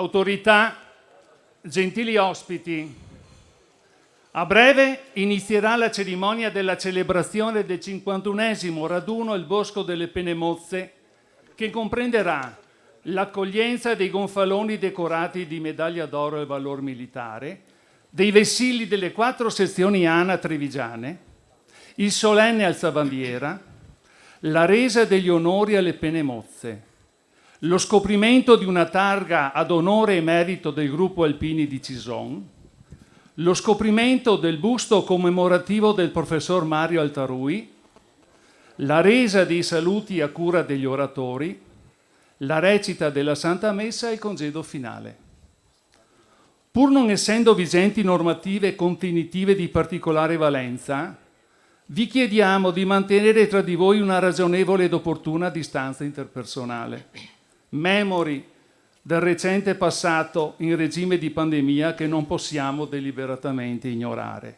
autorità, gentili ospiti, a breve inizierà la cerimonia della celebrazione del 51esimo raduno al Bosco delle Penemozze, che comprenderà l'accoglienza dei gonfaloni decorati di medaglia d'oro al valor militare, dei vessilli delle 4 sezioni ANA trevigiane, il solenne alzabandiera, la resa degli onori alle Penemozze, lo scoprimento di una targa ad onore e merito del gruppo Alpini di Cison, lo scoprimento del busto commemorativo del professor Mario Altarui, la resa dei saluti a cura degli oratori, la recita della Santa Messa e il congedo finale. Pur non essendo vigenti normative contenitive di particolare valenza, vi chiediamo di mantenere tra di voi una ragionevole ed opportuna distanza interpersonale, memori del recente passato in regime di pandemia che non possiamo deliberatamente ignorare.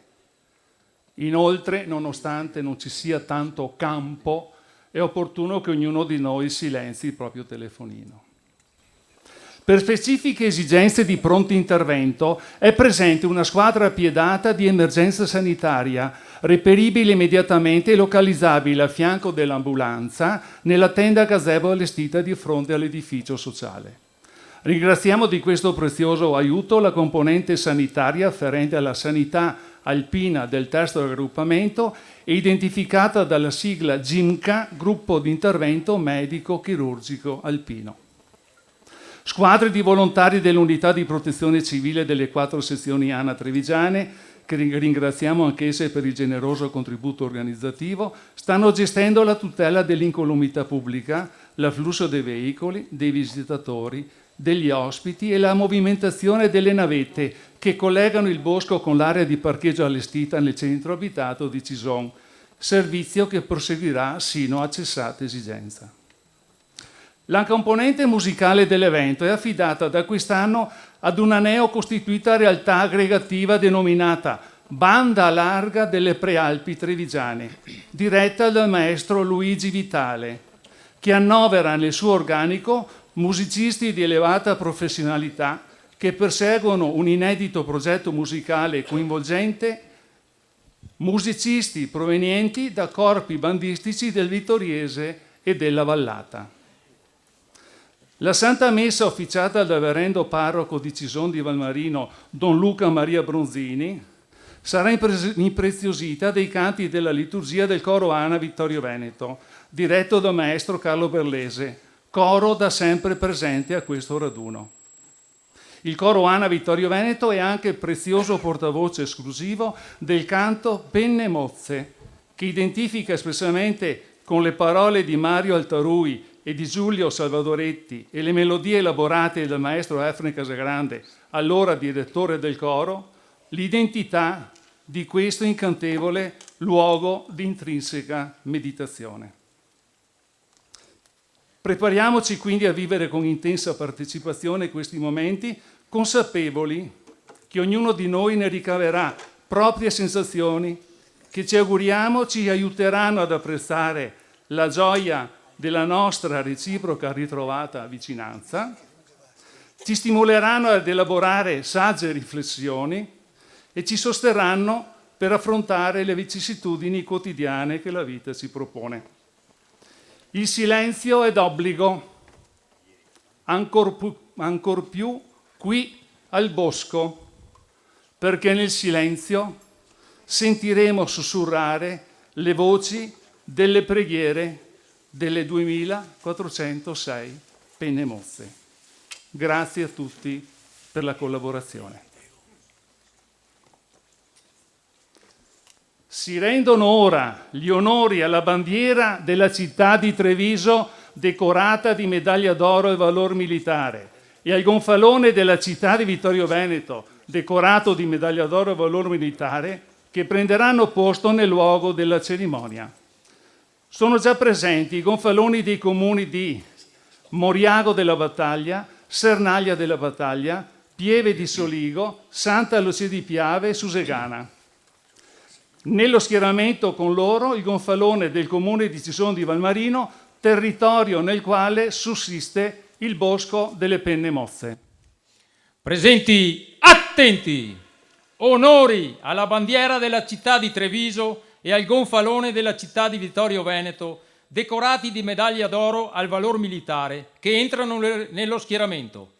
Inoltre, nonostante non ci sia tanto campo, è opportuno che ognuno di noi silenzi il proprio telefonino. Per specifiche esigenze di pronto intervento è presente una squadra appiedata di emergenza sanitaria, reperibile immediatamente e localizzabile a fianco dell'ambulanza nella tenda gazebo allestita di fronte all'edificio sociale. Ringraziamo di questo prezioso aiuto la componente sanitaria afferente alla sanità alpina del terzo raggruppamento e identificata dalla sigla GIMCA, Gruppo di Intervento Medico Chirurgico Alpino. Squadre di volontari dell'unità di protezione civile delle 4 sezioni ANA trevigiane, che ringraziamo anch'esse per il generoso contributo organizzativo, stanno gestendo la tutela dell'incolumità pubblica, l'afflusso dei veicoli, dei visitatori, degli ospiti e la movimentazione delle navette che collegano il bosco con l'area di parcheggio allestita nel centro abitato di Cison, servizio che proseguirà sino a cessata esigenza. La componente musicale dell'evento è affidata da quest'anno ad una neocostituita realtà aggregativa denominata Banda Larga delle Prealpi Trevigiane, diretta dal maestro Luigi Vitale, che annovera nel suo organico musicisti di elevata professionalità che perseguono un inedito progetto musicale coinvolgente, musicisti provenienti da corpi bandistici del Vittoriese e della Vallata. La Santa Messa officiata dal reverendo parroco di Cison di Valmarino, Don Luca Maria Bronzini, sarà impreziosita dai canti della liturgia del coro ANA Vittorio Veneto, diretto dal maestro Carlo Berlese, coro da sempre presente a questo raduno. Il coro ANA Vittorio Veneto è anche il prezioso portavoce esclusivo del canto Penemozze, che identifica espressamente con le parole di Mario Altarui e di Giulio Salvadoretti e le melodie elaborate dal maestro Efrem Casagrande, allora direttore del coro, l'identità di questo incantevole luogo di intrinseca meditazione. Prepariamoci quindi a vivere con intensa partecipazione questi momenti, consapevoli che ognuno di noi ne ricaverà proprie sensazioni che ci auguriamo ci aiuteranno ad apprezzare la gioia della nostra reciproca ritrovata vicinanza, ci stimoleranno ad elaborare sagge riflessioni e ci sosterranno per affrontare le vicissitudini quotidiane che la vita ci propone. Il silenzio è d'obbligo, ancor più qui al bosco, perché nel silenzio sentiremo sussurrare le voci delle preghiere delle 2406 Penemozze. Grazie a tutti per la collaborazione. Si rendono ora gli onori alla bandiera della città di Treviso decorata di medaglia d'oro al valor militare e al gonfalone della città di Vittorio Veneto decorato di medaglia d'oro al valor militare che prenderanno posto nel luogo della cerimonia. Sono già presenti i gonfaloni dei comuni di Moriago della Battaglia, Sernaglia della Battaglia, Pieve di Soligo, Santa Lucia di Piave e Susegana. Nello schieramento con loro il gonfalone del comune di Cison di Valmarino, territorio nel quale sussiste il bosco delle Penemozze. Presenti, attenti! Onori alla bandiera della città di Treviso e al gonfalone della città di Vittorio Veneto, decorati di medaglia d'oro al valor militare, che entrano nello schieramento.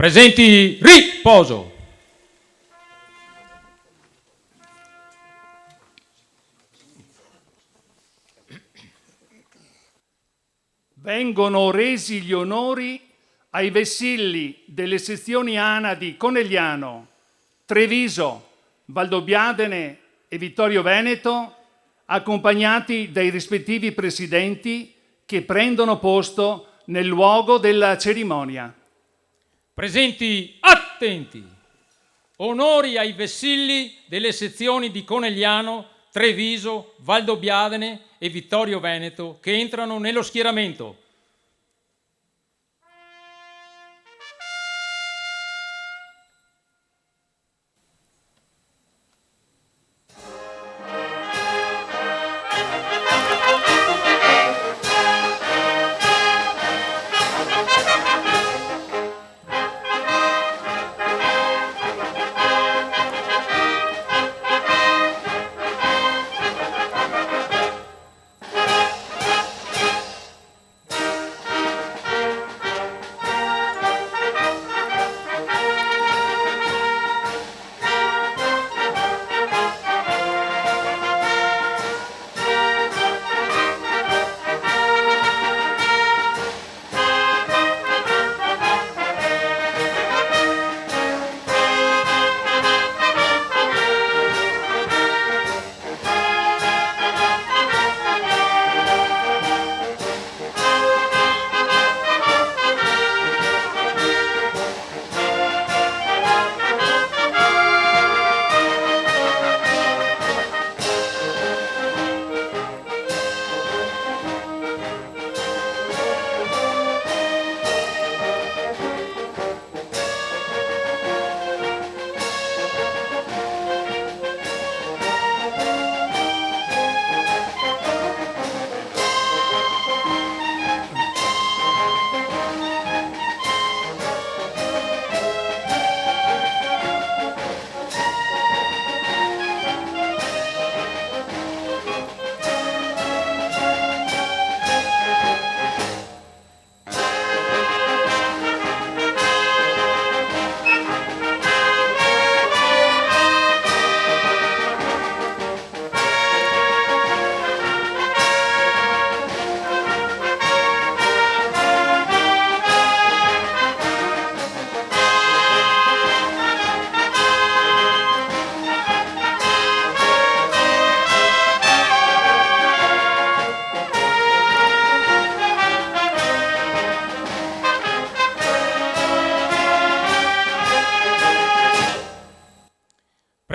Presenti, riposo! Vengono resi gli onori ai vessilli delle sezioni ANA di Conegliano, Treviso, Valdobbiadene e Vittorio Veneto, accompagnati dai rispettivi presidenti che prendono posto nel luogo della cerimonia. Presenti, attenti! Onori ai vessilli delle sezioni di Conegliano, Treviso, Valdobbiadene e Vittorio Veneto che entrano nello schieramento.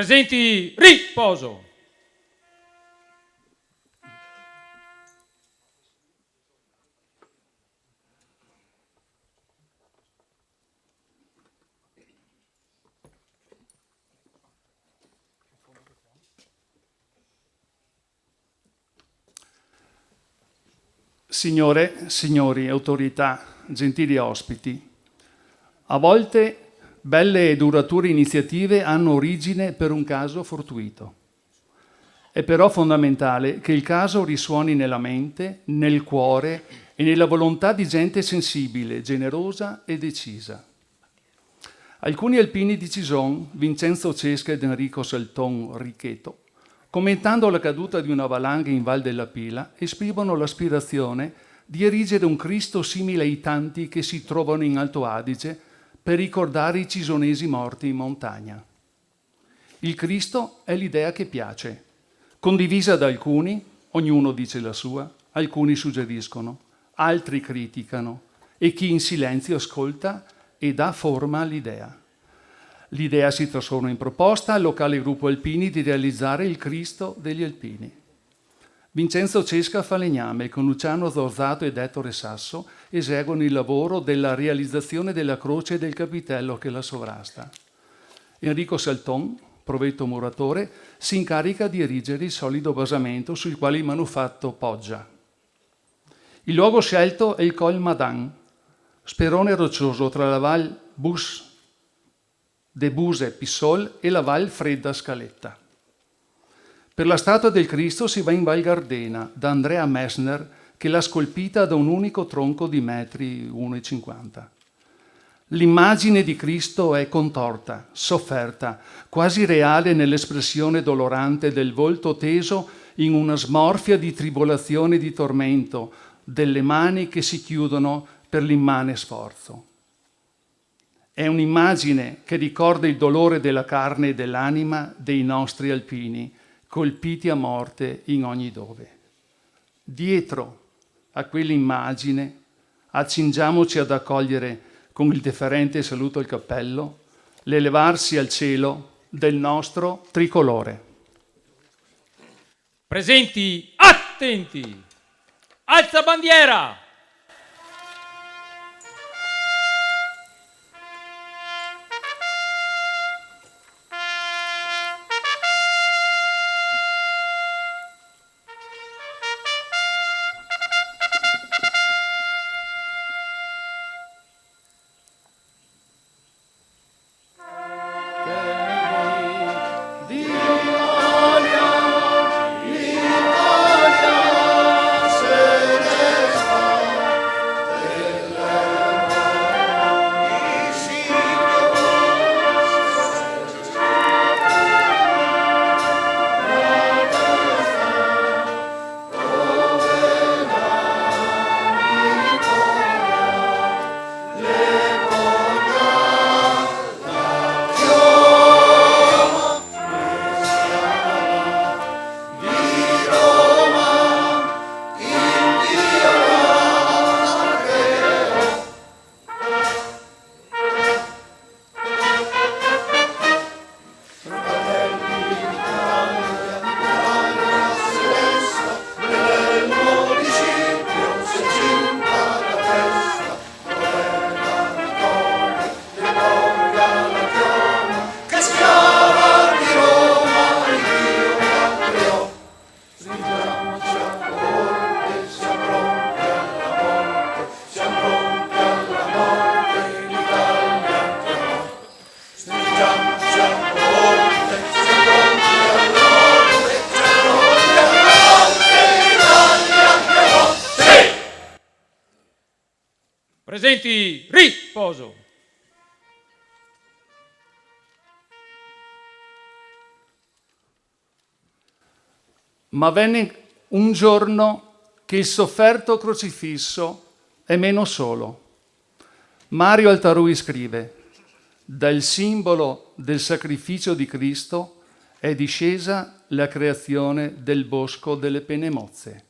Presenti, riposo. Signore, signori, autorità, gentili ospiti, a volte belle e durature iniziative hanno origine per un caso fortuito. È però fondamentale che il caso risuoni nella mente, nel cuore e nella volontà di gente sensibile, generosa e decisa. Alcuni alpini di Cison, Vincenzo Cesca ed Enrico Salton Richeto, commentando la caduta di una valanga in Val della Pila, esprimono l'aspirazione di erigere un Cristo simile ai tanti che si trovano in Alto Adige per ricordare i cisonesi morti in montagna. Il Cristo è l'idea che piace, condivisa da alcuni, ognuno dice la sua, alcuni suggeriscono, altri criticano e chi in silenzio ascolta e dà forma all'idea. L'idea si trasforma in proposta al locale gruppo Alpini di realizzare il Cristo degli Alpini. Vincenzo Cesca Falegname con Luciano Zorzato ed Ettore Sasso eseguono il lavoro della realizzazione della croce e del capitello che la sovrasta. Enrico Salton, provetto muratore, si incarica di erigere il solido basamento sul quale il manufatto poggia. Il luogo scelto è il Col Madan, sperone roccioso tra la Val Bus de Buse Pissol e la Val Fredda Scaletta. Per la statua del Cristo si va in Val Gardena, da Andrea Messner, che l'ha scolpita da un unico tronco di metri 1,50. L'immagine di Cristo è contorta, sofferta, quasi reale nell'espressione dolorante del volto teso in una smorfia di tribolazione e di tormento, delle mani che si chiudono per l'immane sforzo. È un'immagine che ricorda il dolore della carne e dell'anima dei nostri alpini, colpiti a morte in ogni dove. Dietro a quell'immagine accingiamoci ad accogliere con il deferente saluto al cappello l'elevarsi al cielo del nostro tricolore. Presenti, attenti! Alza bandiera! Presenti, riposo. Ma venne un giorno che il sofferto crocifisso è meno solo. Mario Altarui scrive: dal simbolo del sacrificio di Cristo è discesa la creazione del bosco delle Penemozze.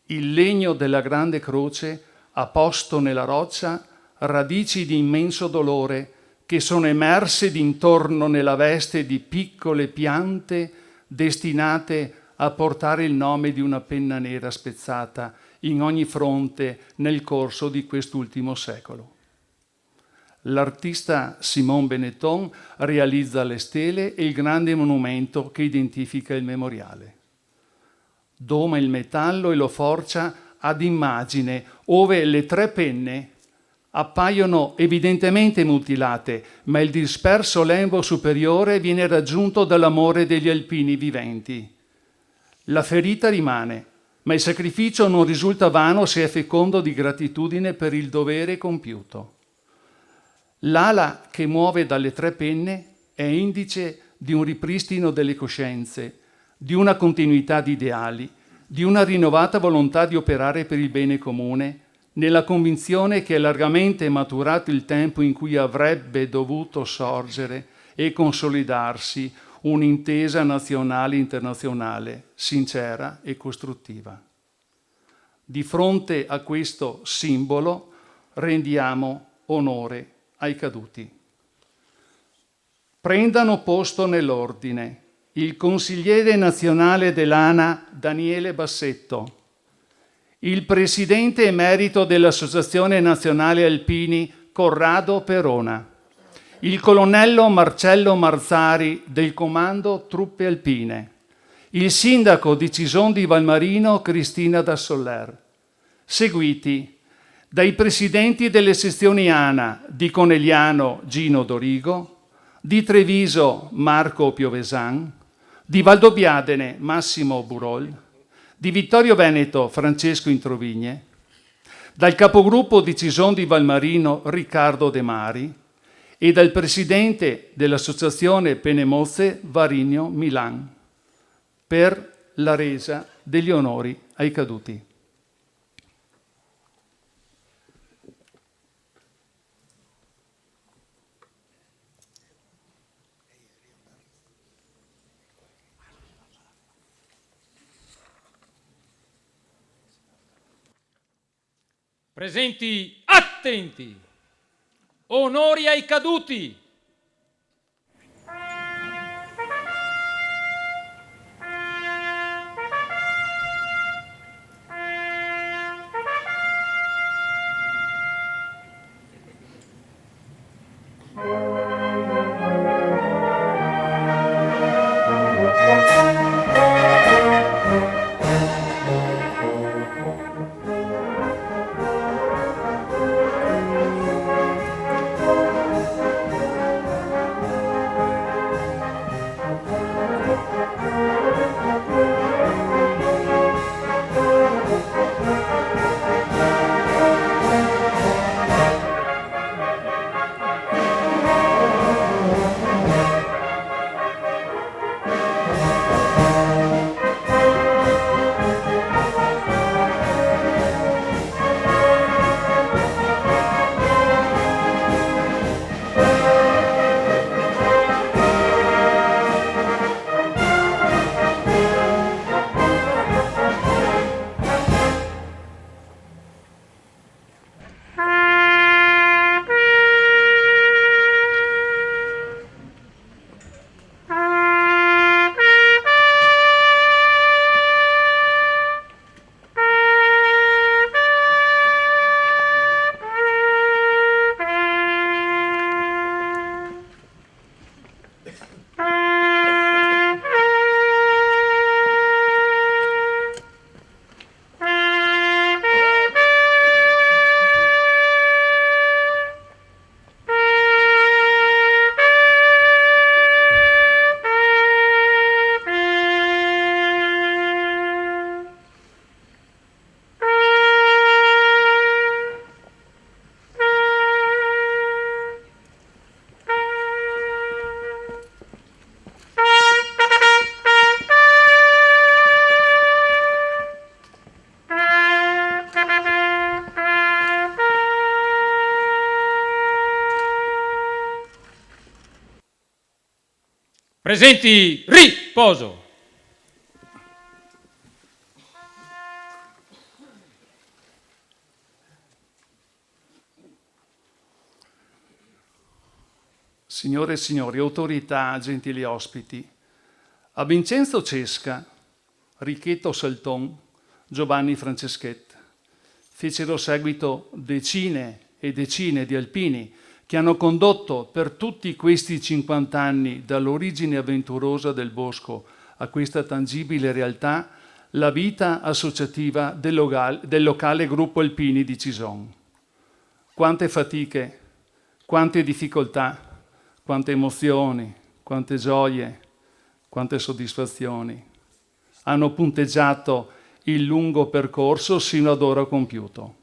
Il legno della grande croce ha posto nella roccia radici di immenso dolore che sono emerse d'intorno nella veste di piccole piante destinate a portare il nome di una penna nera spezzata in ogni fronte nel corso di quest'ultimo secolo. L'artista Simon Benetton realizza le stele e il grande monumento che identifica il memoriale. Doma il metallo e lo forcia ad immagine, ove le 3 penne appaiono evidentemente mutilate, ma il disperso lembo superiore viene raggiunto dall'amore degli alpini viventi. La ferita rimane, ma il sacrificio non risulta vano se è fecondo di gratitudine per il dovere compiuto. L'ala che muove dalle 3 penne è indice di un ripristino delle coscienze, di una continuità di ideali, di una rinnovata volontà di operare per il bene comune, nella convinzione che è largamente maturato il tempo in cui avrebbe dovuto sorgere e consolidarsi un'intesa nazionale e internazionale, sincera e costruttiva. Di fronte a questo simbolo rendiamo onore ai caduti. Prendano posto nell'ordine il consigliere nazionale dell'ANA Daniele Bassetto, il presidente emerito dell'Associazione Nazionale Alpini Corrado Perona, il colonnello Marcello Marzari del Comando Truppe Alpine, il sindaco di Cison di Valmarino Cristina da Soller, seguiti dai presidenti delle sezioni ANA di Conegliano Gino Dorigo, di Treviso Marco Piovesan, di Valdobbiadene Massimo Burol, di Vittorio Veneto Francesco Introvigne, dal capogruppo di Cison di Valmarino Riccardo De Mari e dal presidente dell'Associazione Penemozze Varigno Milan, per la resa degli onori ai caduti. Presenti attenti! Onori ai caduti! Presenti, riposo! Signore e signori, autorità, gentili ospiti, a Vincenzo Cesca, Ricchetto Salton, Giovanni Franceschet fecero seguito decine e decine di alpini che hanno condotto per tutti questi 50 anni, dall'origine avventurosa del bosco a questa tangibile realtà, la vita associativa del locale gruppo alpini di Cison. Quante fatiche, quante difficoltà, quante emozioni, quante gioie, quante soddisfazioni hanno punteggiato il lungo percorso sino ad ora compiuto.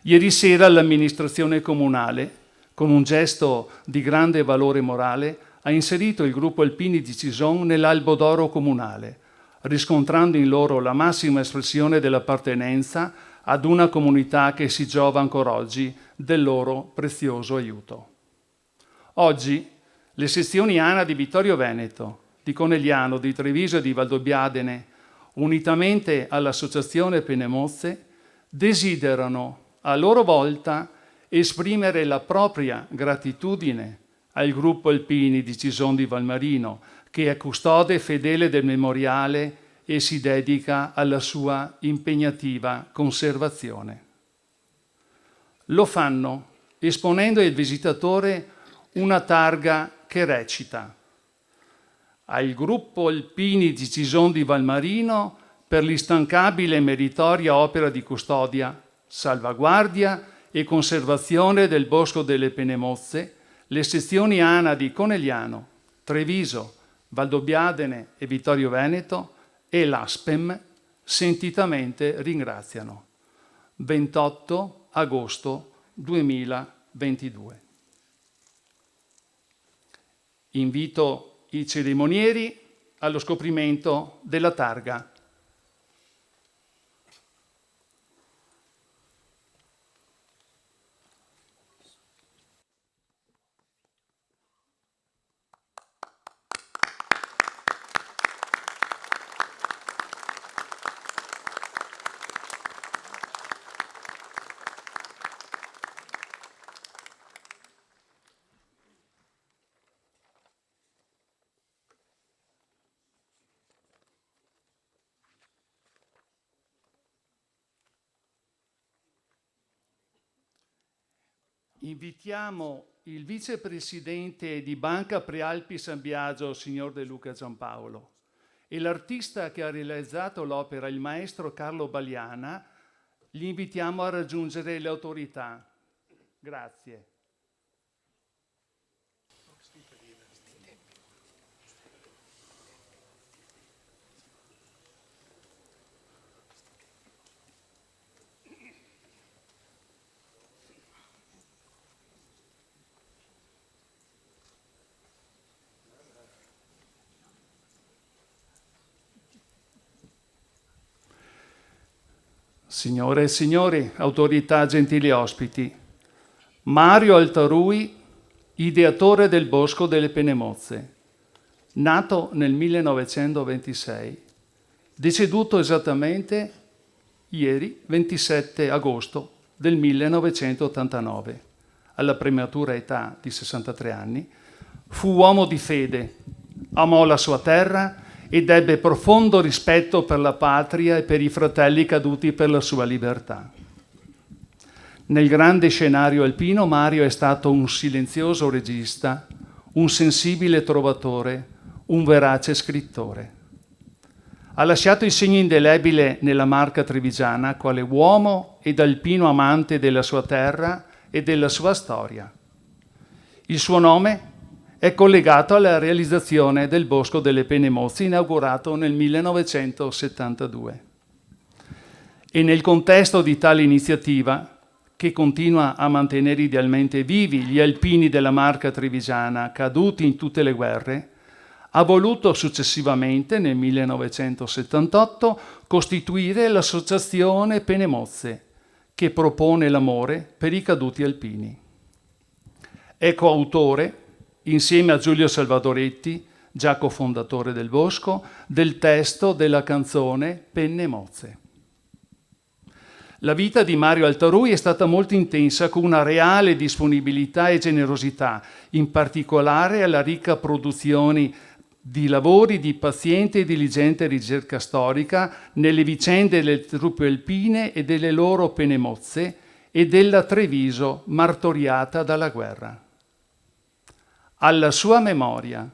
Ieri sera l'amministrazione comunale, con un gesto di grande valore morale, ha inserito il gruppo alpini di Cison nell'albo d'oro comunale, riscontrando in loro la massima espressione dell'appartenenza ad una comunità che si giova ancora oggi del loro prezioso aiuto. Oggi le sezioni ANA di Vittorio Veneto, di Conegliano, di Treviso e di Valdobbiadene, unitamente all'Associazione Penemozze, desiderano a loro volta esprimere la propria gratitudine al gruppo alpini di Cison di Valmarino, che è custode fedele del memoriale e si dedica alla sua impegnativa conservazione. Lo fanno esponendo al visitatore una targa che recita: al gruppo alpini di Cison di Valmarino per l'instancabile e meritoria opera di custodia, salvaguardia e conservazione del Bosco delle Penemozze, le sezioni ANA di Conegliano, Treviso, Valdobbiadene e Vittorio Veneto e l'ASPEM sentitamente ringraziano. 28 agosto 2022. Invito i cerimonieri allo scoprimento della targa. Invitiamo il vicepresidente di Banca Prealpi San Biagio, signor De Luca Giampaolo, e l'artista che ha realizzato l'opera, il maestro Carlo Baliana. Li invitiamo a raggiungere le autorità. Grazie. Signore e signori, autorità, gentili ospiti, Mario Altarui, ideatore del Bosco delle Penemozze, nato nel 1926, deceduto esattamente ieri, 27 agosto del 1989, alla prematura età di 63 anni, fu uomo di fede, amò la sua terra ed ebbe profondo rispetto per la patria e per i fratelli caduti per la sua libertà. Nel grande scenario alpino Mario è stato un silenzioso regista, un sensibile trovatore, un verace scrittore. Ha lasciato il segno indelebile nella Marca trevigiana quale uomo ed alpino amante della sua terra e della sua storia. Il suo nome è collegato alla realizzazione del Bosco delle Penemozze inaugurato nel 1972. E nel contesto di tale iniziativa, che continua a mantenere idealmente vivi gli alpini della Marca trevigiana caduti in tutte le guerre, ha voluto successivamente, nel 1978, costituire l'Associazione Penemozze, che propone l'amore per i caduti alpini. È coautore, insieme a Giulio Salvadoretti, già cofondatore del Bosco, del testo della canzone Penemozze. La vita di Mario Altarui è stata molto intensa, con una reale disponibilità e generosità, in particolare alla ricca produzione di lavori di paziente e diligente ricerca storica nelle vicende delle truppe alpine e delle loro penemozze e della Treviso martoriata dalla guerra. Alla sua memoria,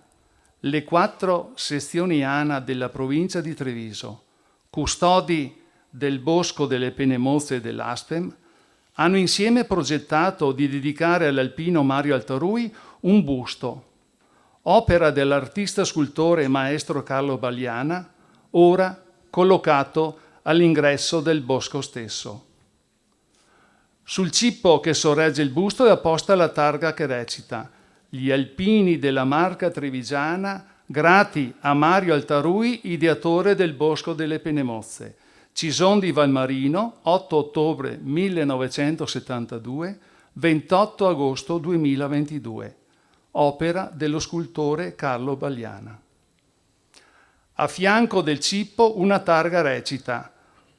le 4 sezioni ANA della provincia di Treviso, custodi del Bosco delle Penemozze e dell'Aspem, hanno insieme progettato di dedicare all'alpino Mario Altarui un busto, opera dell'artista scultore e maestro Carlo Bagliana, ora collocato all'ingresso del bosco stesso. Sul cippo che sorregge il busto è apposta la targa che recita: «Gli alpini della Marca trevigiana, grati a Mario Altarui, ideatore del Bosco delle Penemozze. Cison di Valmarino, 8 ottobre 1972, 28 agosto 2022. Opera dello scultore Carlo Bagliana». A fianco del cippo una targa recita: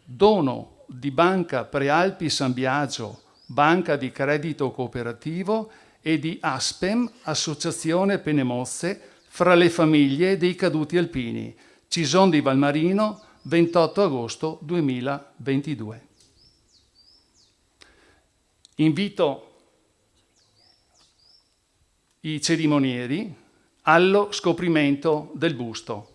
«Dono di Banca Prealpi San Biagio, banca di credito cooperativo, e di Aspem, associazione Penemozze, fra le famiglie dei caduti alpini. Cison di Valmarino, 28 agosto 2022». Invito i cerimonieri allo scoprimento del busto.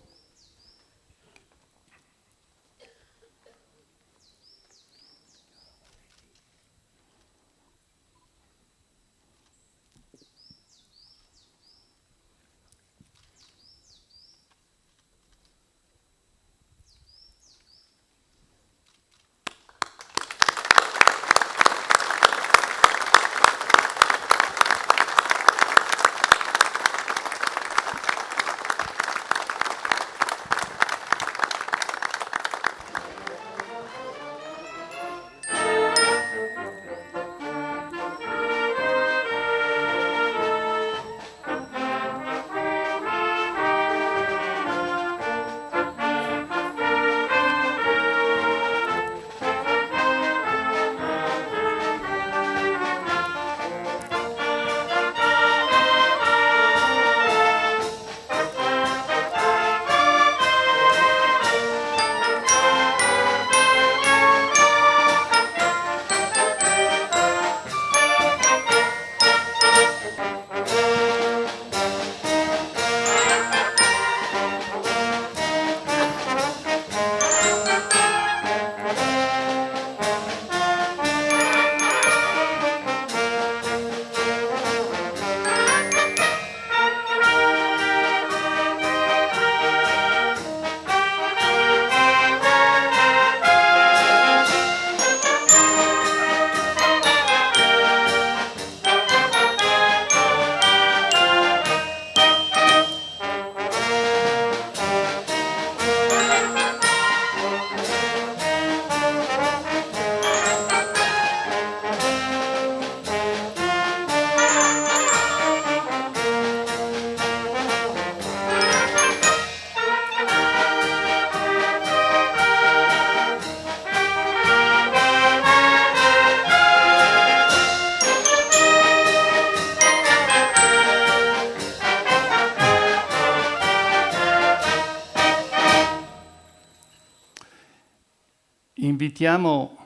Invitiamo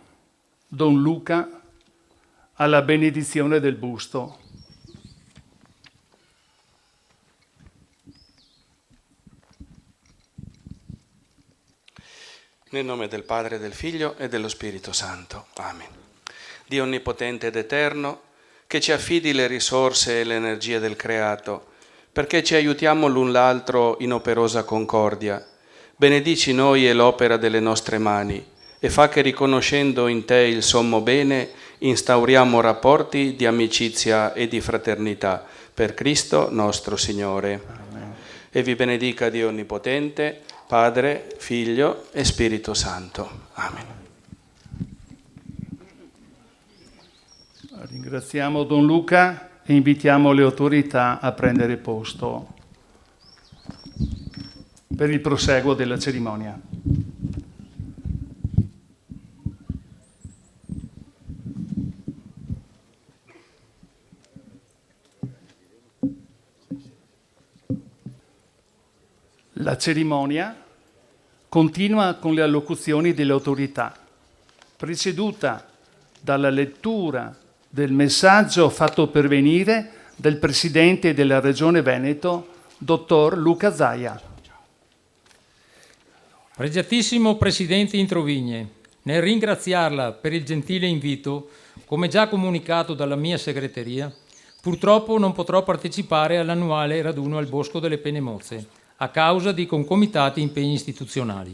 Don Luca alla benedizione del busto. Nel nome del Padre, del Figlio e dello Spirito Santo. Amen. Dio onnipotente ed eterno, che ci affidi le risorse e l'energia del creato, perché ci aiutiamo l'un l'altro in operosa concordia. Benedici noi e l'opera delle nostre mani, e fa che, riconoscendo in te il sommo bene, instauriamo rapporti di amicizia e di fraternità per Cristo nostro Signore. Amen. E vi benedica Dio onnipotente, Padre, Figlio e Spirito Santo. Amen. Ringraziamo Don Luca e invitiamo le autorità a prendere posto per il proseguo della cerimonia. La cerimonia continua con le allocuzioni delle autorità, preceduta dalla lettura del messaggio fatto pervenire dal Presidente della Regione Veneto, Dottor Luca Zaia. Pregiatissimo Presidente Introvigne, nel ringraziarla per il gentile invito, come già comunicato dalla mia segreteria, purtroppo non potrò partecipare all'annuale raduno al Bosco delle Penemozze, a causa di concomitanti impegni istituzionali.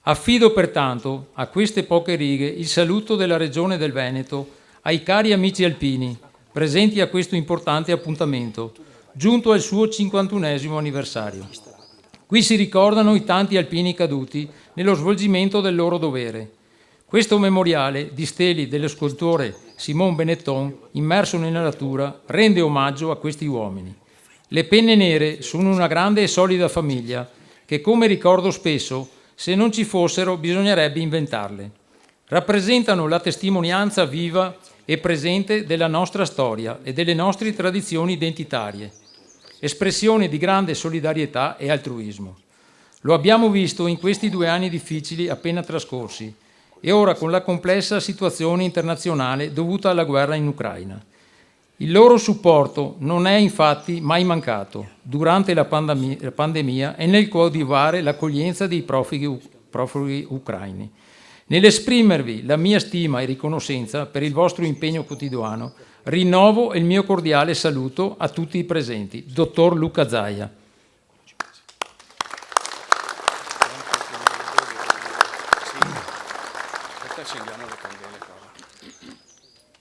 Affido pertanto a queste poche righe il saluto della Regione del Veneto ai cari amici alpini presenti a questo importante appuntamento, giunto al suo 51esimo anniversario. Qui si ricordano i tanti alpini caduti nello svolgimento del loro dovere. Questo memoriale di steli dello scultore Simon Benetton, immerso nella natura, rende omaggio a questi uomini. Le penne nere sono una grande e solida famiglia che, come ricordo spesso, se non ci fossero bisognerebbe inventarle. Rappresentano la testimonianza viva e presente della nostra storia e delle nostre tradizioni identitarie, espressione di grande solidarietà e altruismo. Lo abbiamo visto in questi 2 anni difficili appena trascorsi e ora con la complessa situazione internazionale dovuta alla guerra in Ucraina. Il loro supporto non è infatti mai mancato durante la pandemia e nel coadiuvare l'accoglienza dei profughi ucraini. Nell'esprimervi la mia stima e riconoscenza per il vostro impegno quotidiano, rinnovo il mio cordiale saluto a tutti i presenti. Dottor Luca Zaia.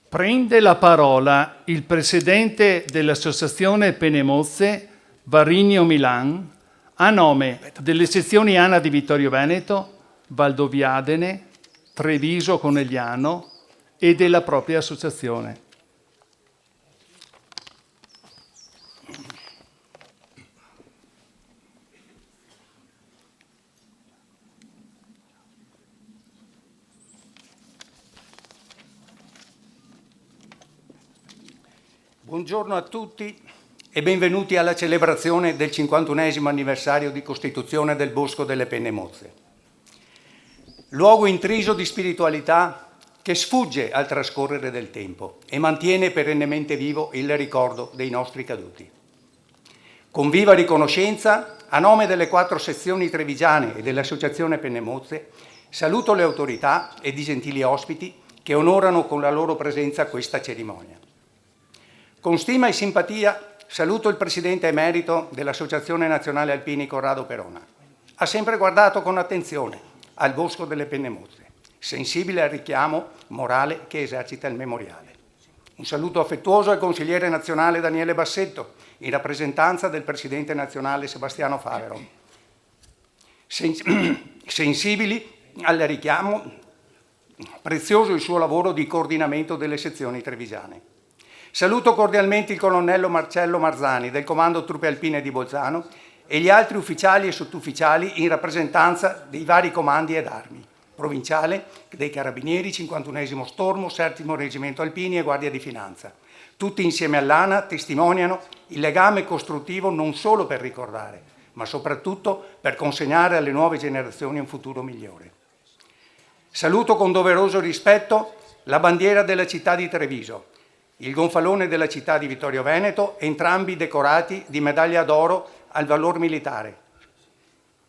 Prende la parola il presidente dell'Associazione Penemozze, Varigno Milan, a nome delle sezioni ANA di Vittorio Veneto, Valdoviadene, Treviso Conegliano e della propria associazione. Buongiorno a tutti e benvenuti alla celebrazione del 51esimo anniversario di costituzione del Bosco delle Penemozze. Luogo intriso di spiritualità che sfugge al trascorrere del tempo e mantiene perennemente vivo il ricordo dei nostri caduti. Con viva riconoscenza, a nome delle 4 sezioni trevigiane e dell'Associazione Penemozze, saluto le autorità ed i gentili ospiti che onorano con la loro presenza questa cerimonia. Con stima e simpatia saluto il Presidente emerito dell'Associazione Nazionale Alpini Corrado Perona. Ha sempre guardato con attenzione al Bosco delle Penemozze, sensibile al richiamo morale che esercita il memoriale. Un saluto affettuoso al consigliere nazionale Daniele Bassetto, in rappresentanza del Presidente nazionale Sebastiano Favero. Sensibili al richiamo, prezioso il suo lavoro di coordinamento delle sezioni trevigiane. Saluto cordialmente il colonnello Marcello Marzani del Comando Truppe Alpine di Bolzano e gli altri ufficiali e sottufficiali in rappresentanza dei vari comandi ed armi, provinciale, dei Carabinieri, 51esimo Stormo, 7° Reggimento Alpini e Guardia di Finanza. Tutti insieme all'ANA testimoniano il legame costruttivo non solo per ricordare, ma soprattutto per consegnare alle nuove generazioni un futuro migliore. Saluto con doveroso rispetto la bandiera della città di Treviso, il gonfalone della città di Vittorio Veneto, entrambi decorati di medaglia d'oro al valor militare,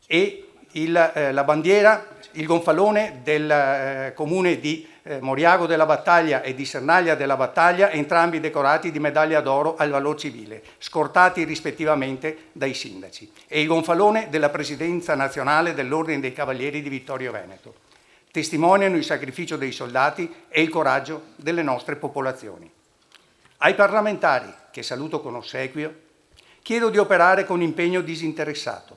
e la bandiera, il gonfalone del comune di Moriago della Battaglia e di Sernaglia della Battaglia, entrambi decorati di medaglia d'oro al valor civile, scortati rispettivamente dai sindaci, e il gonfalone della Presidenza nazionale dell'Ordine dei Cavalieri di Vittorio Veneto. Testimoniano il sacrificio dei soldati e il coraggio delle nostre popolazioni. Ai parlamentari, che saluto con ossequio, chiedo di operare con impegno disinteressato.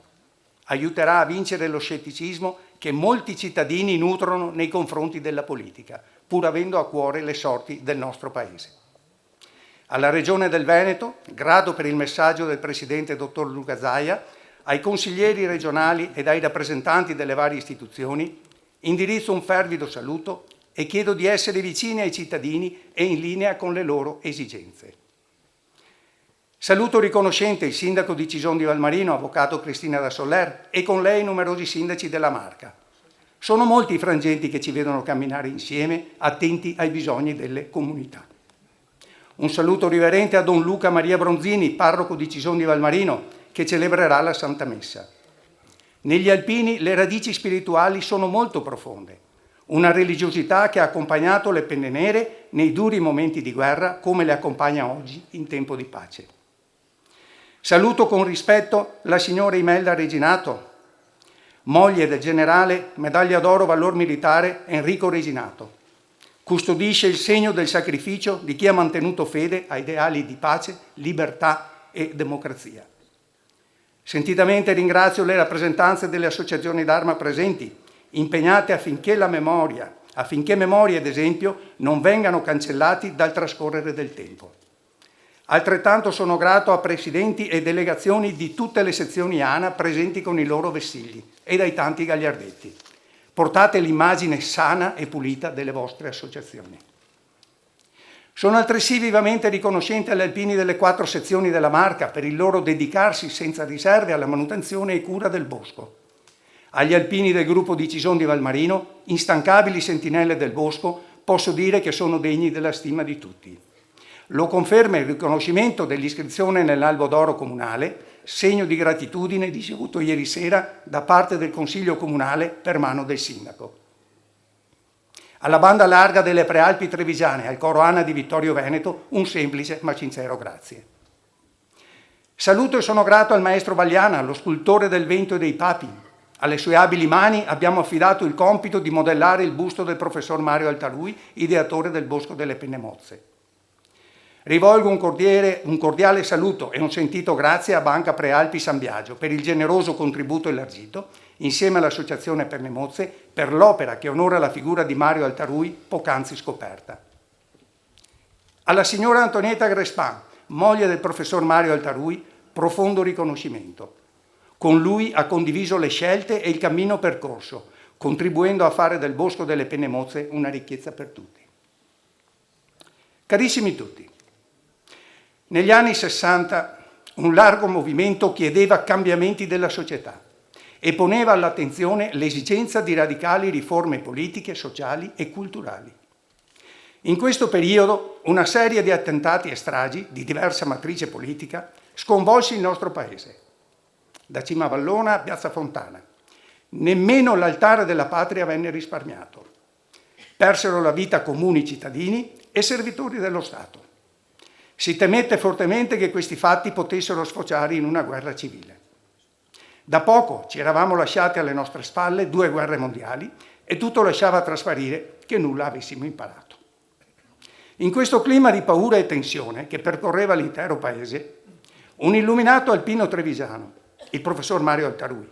Aiuterà a vincere lo scetticismo che molti cittadini nutrono nei confronti della politica, pur avendo a cuore le sorti del nostro Paese. Alla Regione del Veneto, grato per il messaggio del Presidente Dottor Luca Zaia, ai consiglieri regionali ed ai rappresentanti delle varie istituzioni, indirizzo un fervido saluto e chiedo di essere vicini ai cittadini e in linea con le loro esigenze. Saluto riconoscente il sindaco di Cison di Valmarino, avvocato Cristina da Soler, e con lei numerosi sindaci della Marca. Sono molti i frangenti che ci vedono camminare insieme, attenti ai bisogni delle comunità. Un saluto riverente a Don Luca Maria Bronzini, parroco di Cison di Valmarino, che celebrerà la Santa Messa. Negli alpini le radici spirituali sono molto profonde, una religiosità che ha accompagnato le penne nere nei duri momenti di guerra come le accompagna oggi in tempo di pace. Saluto con rispetto la signora Imelda Reginato, moglie del generale medaglia d'oro valor militare Enrico Reginato. Custodisce il segno del sacrificio di chi ha mantenuto fede ai ideali di pace, libertà e democrazia. Sentitamente ringrazio le rappresentanze delle associazioni d'Arma presenti, impegnate affinché memoria ed esempio non vengano cancellati dal trascorrere del tempo. Altrettanto sono grato a presidenti e delegazioni di tutte le sezioni ANA presenti con i loro vessilli e dai tanti gagliardetti. Portate l'immagine sana e pulita delle vostre associazioni. Sono altresì vivamente riconoscente agli alpini delle 4 sezioni della Marca per il loro dedicarsi senza riserve alla manutenzione e cura del bosco. Agli alpini del gruppo di Cison di Valmarino, instancabili sentinelle del bosco, posso dire che sono degni della stima di tutti. Lo conferma il riconoscimento dell'iscrizione nell'Albo d'Oro comunale, segno di gratitudine ricevuto ieri sera da parte del Consiglio Comunale per mano del Sindaco. Alla banda larga delle Prealpi Trevigiane, al coro ANA di Vittorio Veneto, un semplice ma sincero grazie. Saluto e sono grato al maestro Vagliana, lo scultore del vento e dei papi. Alle sue abili mani abbiamo affidato il compito di modellare il busto del professor Mario Altarui, ideatore del Bosco delle Penne Mozze. Rivolgo un cordiale saluto e un sentito grazie a Banca Prealpi San Biagio per il generoso contributo elargito, insieme all'Associazione Penne Mozze, per l'opera che onora la figura di Mario Altarui, poc'anzi scoperta. Alla signora Antonietta Grespan, moglie del professor Mario Altarui, profondo riconoscimento. Con lui ha condiviso le scelte e il cammino percorso, contribuendo a fare del Bosco delle Penne Mozze una ricchezza per tutti. Carissimi tutti, negli anni 60 un largo movimento chiedeva cambiamenti della società e poneva all'attenzione l'esigenza di radicali riforme politiche, sociali e culturali. In questo periodo una serie di attentati e stragi di diversa matrice politica sconvolse il nostro paese. Da Cimavallona a Piazza Fontana. Nemmeno l'altare della patria venne risparmiato. Persero la vita comuni cittadini e servitori dello Stato. Si temette fortemente che questi fatti potessero sfociare in una guerra civile. Da poco ci eravamo lasciati alle nostre spalle 2 guerre mondiali e tutto lasciava trasparire che nulla avessimo imparato. In questo clima di paura e tensione che percorreva l'intero paese, un illuminato alpino trevigiano, il professor Mario Altarui,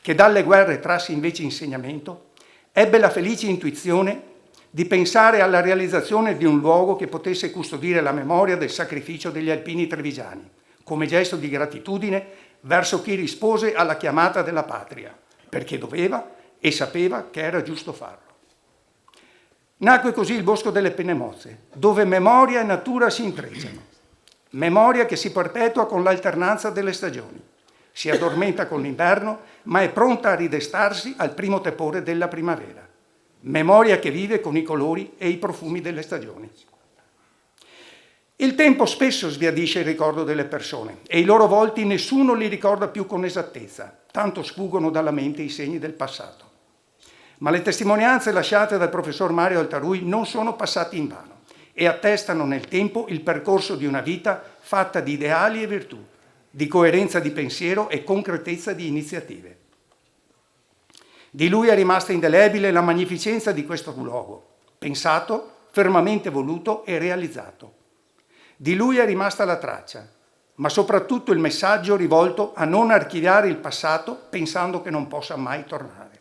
che dalle guerre trasse invece insegnamento, ebbe la felice intuizione di pensare alla realizzazione di un luogo che potesse custodire la memoria del sacrificio degli alpini trevigiani, come gesto di gratitudine verso chi rispose alla chiamata della patria, perché doveva e sapeva che era giusto farlo. Nacque così il Bosco delle Penne Mozze, dove memoria e natura si intrecciano. Memoria che si perpetua con l'alternanza delle stagioni. Si addormenta con l'inverno, ma è pronta a ridestarsi al primo tepore della primavera. Memoria che vive con i colori e i profumi delle stagioni. Il tempo spesso sbiadisce il ricordo delle persone e i loro volti nessuno li ricorda più con esattezza, tanto sfuggono dalla mente i segni del passato. Ma le testimonianze lasciate dal professor Mario Altarui non sono passate invano e attestano nel tempo il percorso di una vita fatta di ideali e virtù, di coerenza di pensiero e concretezza di iniziative. Di lui è rimasta indelebile la magnificenza di questo luogo, pensato, fermamente voluto e realizzato. Di lui è rimasta la traccia, ma soprattutto il messaggio rivolto a non archiviare il passato pensando che non possa mai tornare.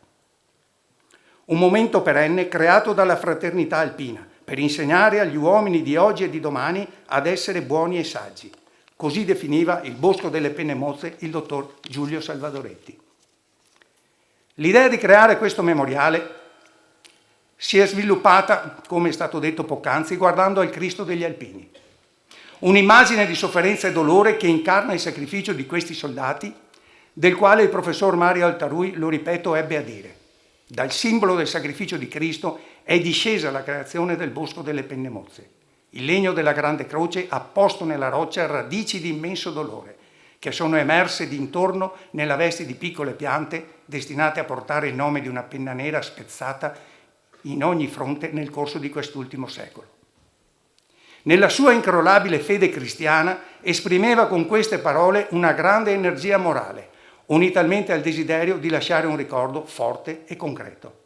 Un momento perenne creato dalla fraternità alpina per insegnare agli uomini di oggi e di domani ad essere buoni e saggi. Così definiva il Bosco delle Penne Mozze il dottor Giulio Salvadoretti. L'idea di creare questo memoriale si è sviluppata, come è stato detto poc'anzi, guardando al Cristo degli Alpini. un'immagine di sofferenza e dolore che incarna il sacrificio di questi soldati, del quale il professor Mario Altarui, lo ripeto, ebbe a dire: dal simbolo del sacrificio di Cristo è discesa la creazione del bosco delle penne mozze. Il legno della grande croce ha posto nella roccia radici di immenso dolore, che sono emerse d'intorno nella veste di piccole piante destinate a portare il nome di una penna nera spezzata in ogni fronte nel corso di quest'ultimo secolo. Nella sua incrollabile fede cristiana esprimeva con queste parole una grande energia morale, unitamente al desiderio di lasciare un ricordo forte e concreto.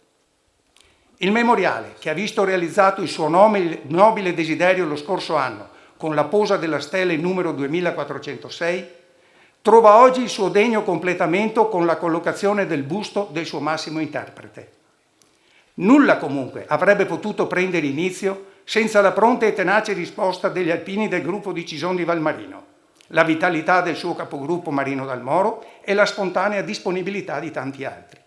Il memoriale, che ha visto realizzato il suo nobile desiderio lo scorso anno con la posa della stele numero 2406, trova oggi il suo degno completamento con la collocazione del busto del suo massimo interprete. Nulla comunque avrebbe potuto prendere inizio senza la pronta e tenace risposta degli alpini del gruppo di Cison di Valmarino, la vitalità del suo capogruppo Marino Dal Moro e la spontanea disponibilità di tanti altri.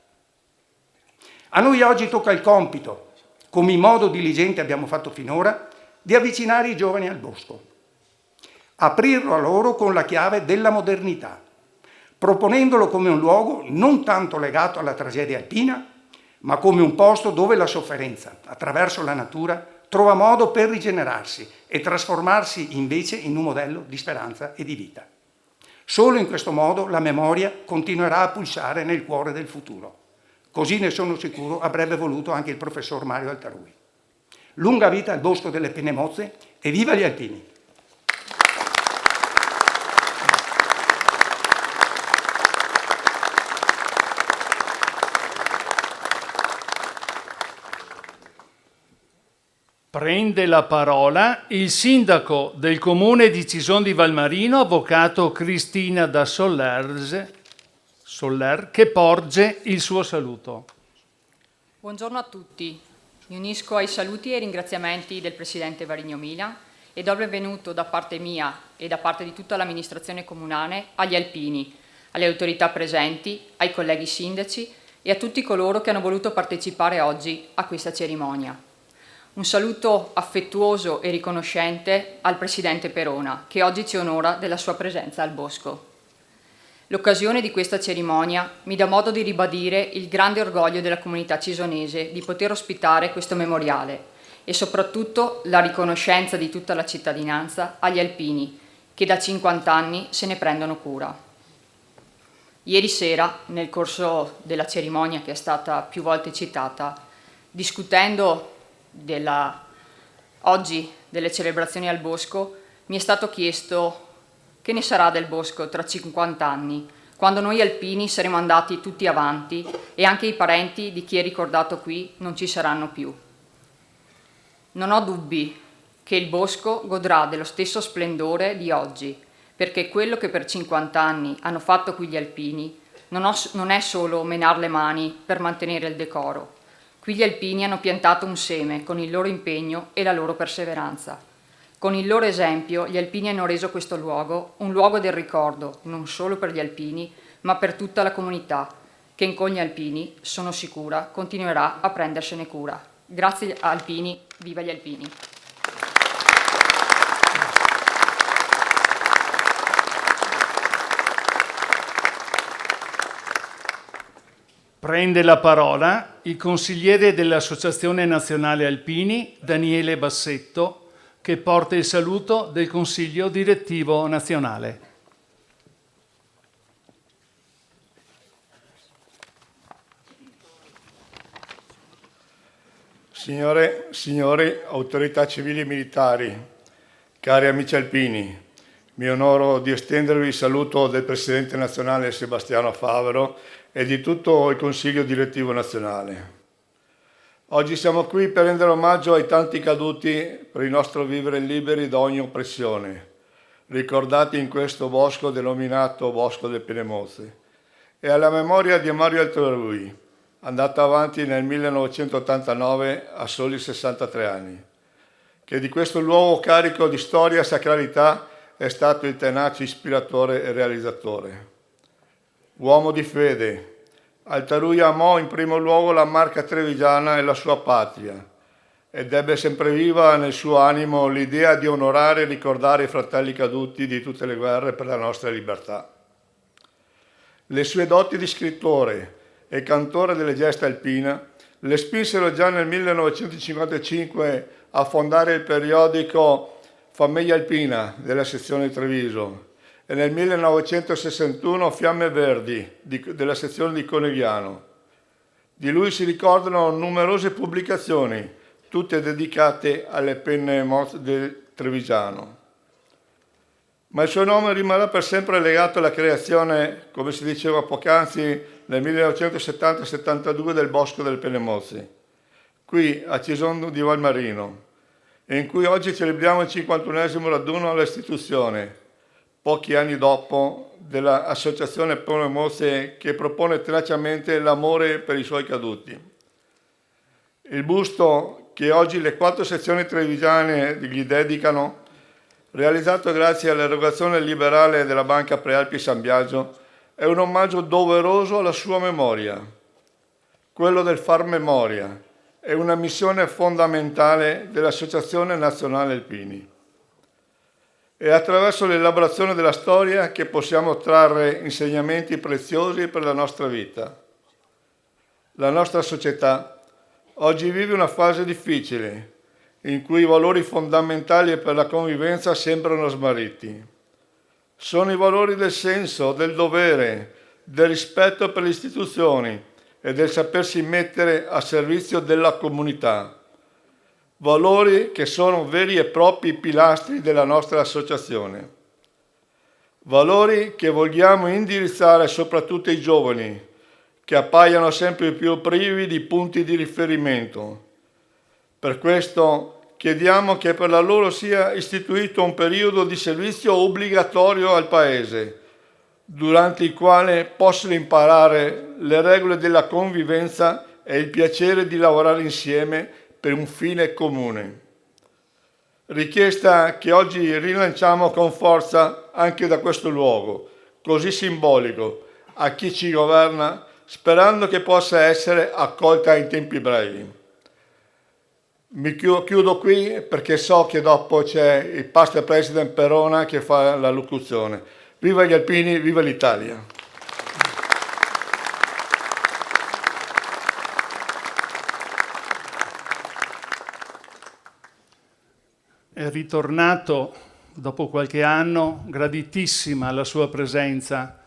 A noi oggi tocca il compito, come in modo diligente abbiamo fatto finora, di avvicinare i giovani al bosco, aprirlo a loro con la chiave della modernità, proponendolo come un luogo non tanto legato alla tragedia alpina, ma come un posto dove la sofferenza, attraverso la natura, trova modo per rigenerarsi e trasformarsi invece in un modello di speranza e di vita. Solo in questo modo la memoria continuerà a pulsare nel cuore del futuro. Così, ne sono sicuro, avrebbe voluto anche il professor Mario Altarui. Lunga vita al bosco delle penne mozze e viva gli alpini! Prende la parola il sindaco del comune di Cison di Valmarino, avvocato Cristina da Soller, che porge il suo saluto. Buongiorno a tutti. Mi unisco ai saluti e ai ringraziamenti del Presidente Varigno Mila e do il benvenuto da parte mia e da parte di tutta l'amministrazione comunale agli alpini, alle autorità presenti, ai colleghi sindaci e a tutti coloro che hanno voluto partecipare oggi a questa cerimonia. Un saluto affettuoso e riconoscente al Presidente Perona, che oggi ci onora della sua presenza al bosco. L'occasione di questa cerimonia mi dà modo di ribadire il grande orgoglio della comunità cisonese di poter ospitare questo memoriale e soprattutto la riconoscenza di tutta la cittadinanza agli alpini, che da 50 anni se ne prendono cura. Ieri sera, nel corso della cerimonia che è stata più volte citata, discutendo oggi delle celebrazioni al bosco, mi è stato chiesto che ne sarà del bosco tra 50 anni, quando noi alpini saremo andati tutti avanti e anche i parenti di chi è ricordato qui non ci saranno più. Non ho dubbi che il bosco godrà dello stesso splendore di oggi, perché quello che per 50 anni hanno fatto qui gli alpini non è solo menar le mani per mantenere il decoro. Qui gli alpini hanno piantato un seme con il loro impegno e la loro perseveranza. Con il loro esempio gli alpini hanno reso questo luogo un luogo del ricordo, non solo per gli alpini, ma per tutta la comunità, che con gli alpini, sono sicura, continuerà a prendersene cura. Grazie alpini, viva gli alpini! Prende la parola il consigliere dell'Associazione Nazionale Alpini, Daniele Bassetto, che porta il saluto del Consiglio Direttivo Nazionale. Signore, signori, autorità civili e militari, cari amici alpini, mi onoro di estendervi il saluto del Presidente nazionale Sebastiano Favero e di tutto il Consiglio Direttivo Nazionale. Oggi siamo qui per rendere omaggio ai tanti caduti per il nostro vivere liberi da ogni oppressione, ricordati in questo bosco denominato Bosco delle Penne Mozze, e alla memoria di Mario Altarui, andato avanti nel 1989 a soli 63 anni, che di questo luogo carico di storia e sacralità è stato il tenace ispiratore e realizzatore. Uomo di fede, Altarui amò in primo luogo la Marca trevigiana e la sua patria, ed ebbe sempre viva nel suo animo l'idea di onorare e ricordare i fratelli caduti di tutte le guerre per la nostra libertà. Le sue doti di scrittore e cantore delle gesta alpine le spinsero già nel 1955 a fondare il periodico Famiglia Alpina della sezione di Treviso e nel 1961 Fiamme Verdi della sezione di Conegliano. Di lui si ricordano numerose pubblicazioni, tutte dedicate alle penne del trevigiano. Ma il suo nome rimarrà per sempre legato alla creazione, come si diceva poc'anzi, nel 1970-72 del Bosco delle Penne Mozze, qui a Cesano di Valmarino, e in cui oggi celebriamo il 51esimo raduno all'istituzione, pochi anni dopo, dell'associazione Penne Mozze che propone tenacemente l'amore per i suoi caduti. Il busto che oggi le 4 sezioni trevigiane gli dedicano, realizzato grazie all'erogazione liberale della Banca Prealpi San Biagio, è un omaggio doveroso alla sua memoria. Quello del far memoria è una missione fondamentale dell'Associazione Nazionale Alpini. È attraverso l'elaborazione della storia che possiamo trarre insegnamenti preziosi per la nostra vita. La nostra società oggi vive una fase difficile, in cui i valori fondamentali per la convivenza sembrano smarriti. Sono i valori del senso, del dovere, del rispetto per le istituzioni e del sapersi mettere a servizio della comunità. Valori che sono veri e propri pilastri della nostra associazione. Valori che vogliamo indirizzare soprattutto ai giovani, che appaiono sempre più privi di punti di riferimento. Per questo chiediamo che per la loro sia istituito un periodo di servizio obbligatorio al Paese, durante il quale possono imparare le regole della convivenza e il piacere di lavorare insieme per un fine comune. Richiesta che oggi rilanciamo con forza anche da questo luogo, così simbolico, a chi ci governa, sperando che possa essere accolta in tempi brevi. Mi chiudo qui perché so che dopo c'è il past president Perona che fa la locuzione. Viva gli alpini, viva l'Italia! È ritornato dopo qualche anno, graditissima la sua presenza,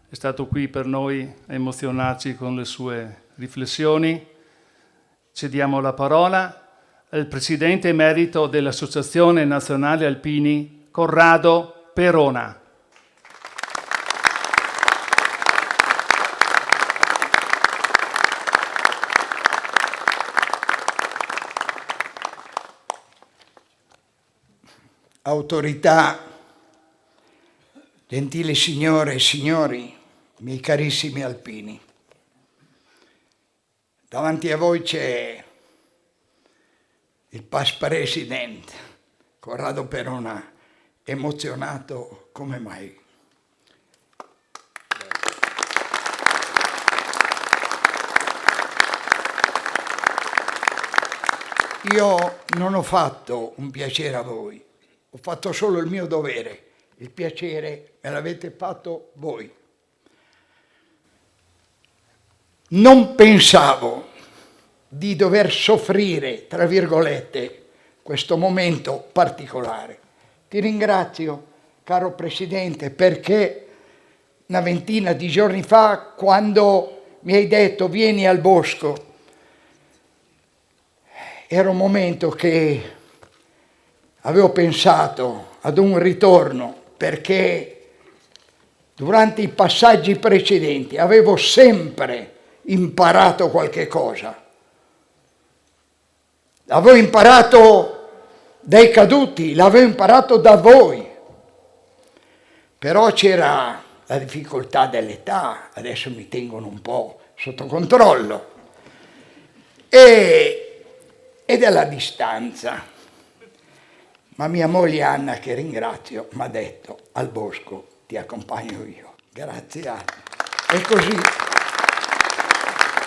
è stato qui per noi a emozionarci con le sue riflessioni. Cediamo la parola al Presidente emerito dell'Associazione Nazionale Alpini, Corrado Perona. Autorità, gentili signore e signori, miei carissimi alpini, davanti a voi c'è il past president Corrado Perona, emozionato come mai. Io non ho fatto un piacere a voi, ho fatto solo il mio dovere, il piacere me l'avete fatto voi. Non pensavo di dover soffrire, tra virgolette, questo momento particolare. Ti ringrazio, caro Presidente, perché una ventina di giorni fa, quando mi hai detto vieni al bosco, era un momento che avevo pensato ad un ritorno, perché durante i passaggi precedenti avevo sempre imparato qualche cosa. L'avevo imparato dai caduti, l'avevo imparato da voi. Però c'era la difficoltà dell'età, adesso mi tengono un po' sotto controllo, e della distanza. Ma mia moglie Anna, che ringrazio, mi ha detto al bosco ti accompagno io. Grazie Anna. E così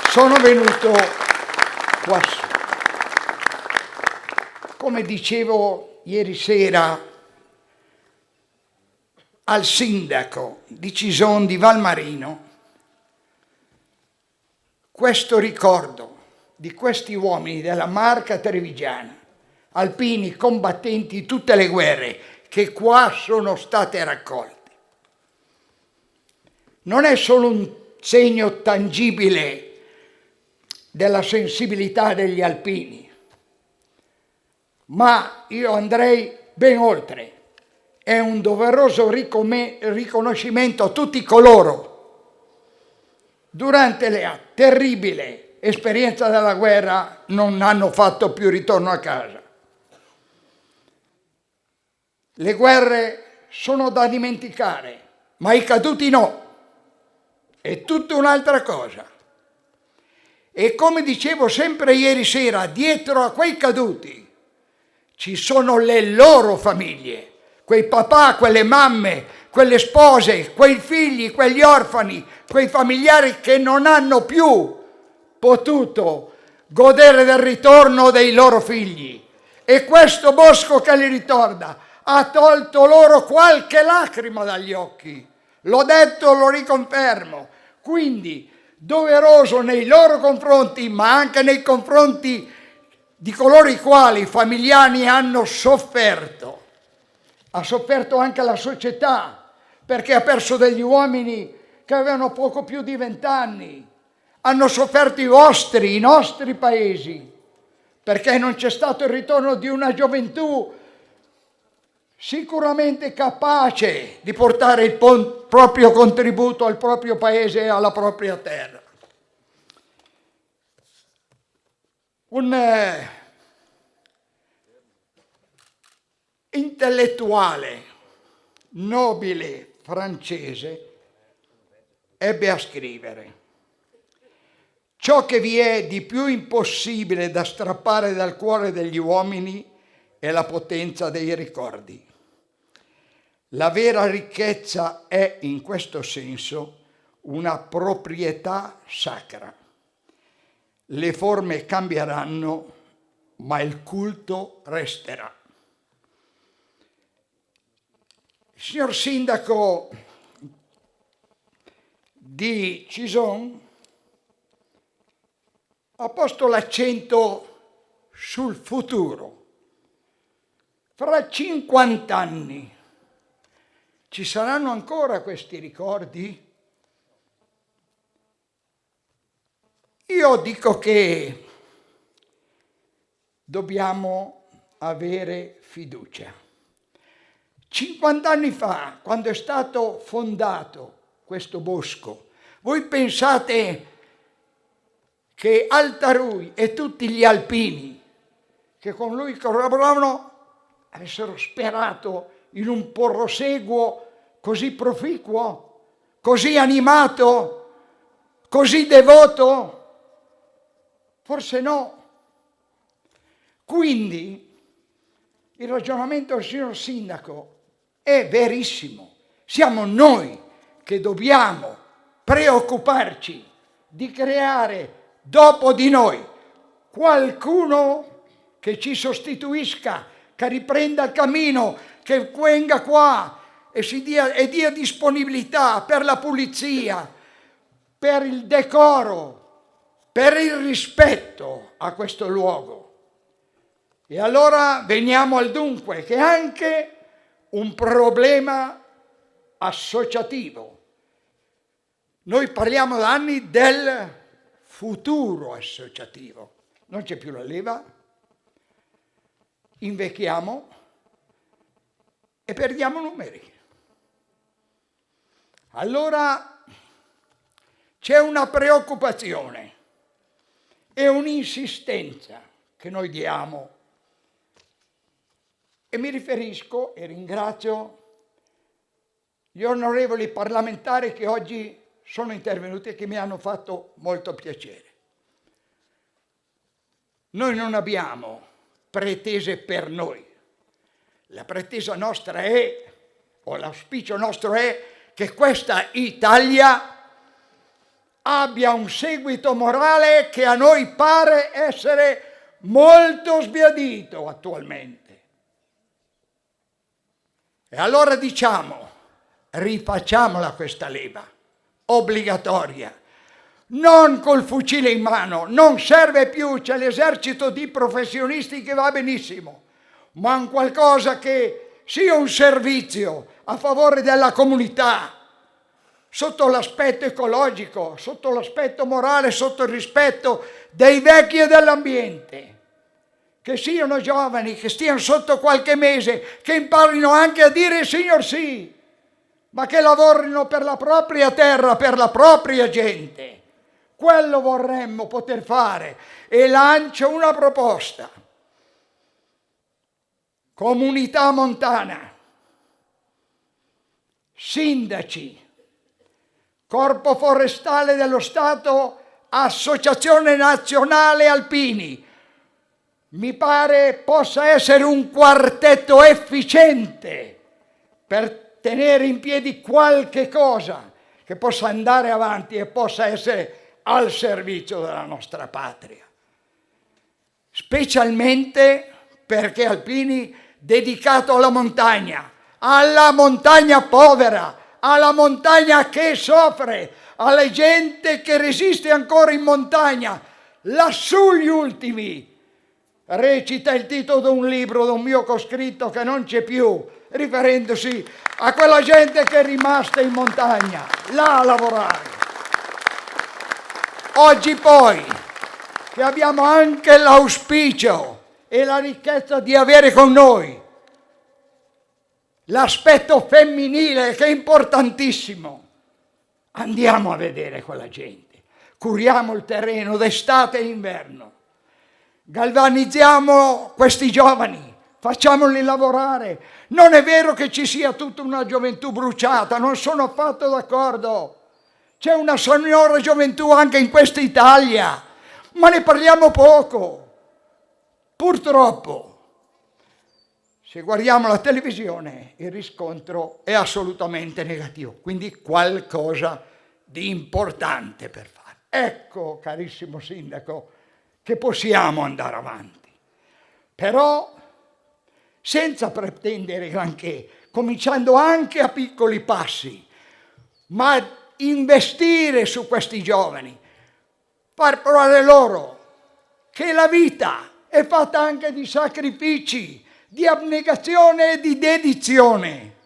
sono venuto qua su. come dicevo ieri sera al sindaco di Cison di Valmarino, questo ricordo di questi uomini della Marca trevigiana, alpini combattenti di tutte le guerre che qua sono state raccolte, non è solo un segno tangibile della sensibilità degli alpini, ma io andrei ben oltre. È un doveroso riconoscimento a tutti coloro durante la terribile esperienza della guerra non hanno fatto più ritorno a casa. Le guerre sono da dimenticare, ma i caduti no. È tutta un'altra cosa. E come dicevo sempre ieri sera, dietro a quei caduti ci sono le loro famiglie, quei papà, quelle mamme, quelle spose, quei figli, quegli orfani, quei familiari che non hanno più potuto godere del ritorno dei loro figli. E questo Bosco che li ritorna ha tolto loro qualche lacrima dagli occhi. L'ho detto, lo riconfermo. Quindi doveroso nei loro confronti, ma anche nei confronti di coloro i quali i familiari hanno sofferto. Ha sofferto anche la società, perché ha perso degli uomini che avevano poco più di 20 anni. Hanno sofferto i nostri paesi, perché non c'è stato il ritorno di una gioventù sicuramente capace di portare il proprio contributo al proprio paese e alla propria terra. Un intellettuale nobile francese ebbe a scrivere: ciò che vi è di più impossibile da strappare dal cuore degli uomini è la potenza dei ricordi. La vera ricchezza è, in questo senso, una proprietà sacra. Le forme cambieranno, ma il culto resterà. Il signor sindaco di Cison ha posto l'accento sul futuro. Fra 50 anni ci saranno ancora questi ricordi? Io dico che dobbiamo avere fiducia. 50 anni fa, quando è stato fondato questo bosco, voi pensate che Altarui e tutti gli alpini che con lui collaboravano avessero sperato in un proseguo così proficuo, così animato, così devoto? Forse no. Quindi il ragionamento del signor sindaco è verissimo. Siamo noi che dobbiamo preoccuparci di creare dopo di noi qualcuno che ci sostituisca, che riprenda il cammino, che venga qua e dia disponibilità per la pulizia, per il decoro, per il rispetto a questo luogo. E allora veniamo al dunque, che è anche un problema associativo. Noi parliamo da anni del futuro associativo. Non c'è più la leva, invecchiamo e perdiamo numeri. Allora c'è una preoccupazione e un'insistenza che noi diamo. E mi riferisco e ringrazio gli onorevoli parlamentari che oggi sono intervenuti e che mi hanno fatto molto piacere. Noi non abbiamo pretese per noi. La pretesa nostra è, o l'auspicio nostro è, che questa Italia abbia un seguito morale che a noi pare essere molto sbiadito attualmente. E allora diciamo, rifacciamola questa leva, obbligatoria, non col fucile in mano, non serve più, c'è l'esercito di professionisti che va benissimo, ma un qualcosa che sia un servizio a favore della comunità, sotto l'aspetto ecologico, sotto l'aspetto morale, sotto il rispetto dei vecchi e dell'ambiente. Che siano giovani, che stiano sotto qualche mese, che imparino anche a dire signor sì, ma che lavorino per la propria terra, per la propria gente. Quello vorremmo poter fare e lancio una proposta. Comunità montana, sindaci, Corpo Forestale dello Stato, Associazione Nazionale Alpini. Mi pare possa essere un quartetto efficiente per tenere in piedi qualche cosa che possa andare avanti e possa essere al servizio della nostra patria. Specialmente perché Alpini dedicato alla montagna povera, alla montagna che soffre, alla gente che resiste ancora in montagna, lassù gli ultimi. Recita il titolo di un libro di un mio coscritto che non c'è più, riferendosi a quella gente che è rimasta in montagna, là a lavorare. Oggi poi, che abbiamo anche l'auspicio e la ricchezza di avere con noi l'aspetto femminile, che è importantissimo, andiamo a vedere quella gente, curiamo il terreno d'estate e inverno, galvanizziamo questi giovani, facciamoli lavorare. Non è vero che ci sia tutta una gioventù bruciata, non sono affatto d'accordo. C'è una signora gioventù anche in questa Italia, ma ne parliamo poco. Purtroppo, se guardiamo la televisione, il riscontro è assolutamente negativo, quindi qualcosa di importante per fare. Ecco, carissimo sindaco, che possiamo andare avanti, però senza pretendere granché, cominciando anche a piccoli passi, ma investire su questi giovani, far provare loro che la vita è fatta anche di sacrifici, di abnegazione e di dedizione.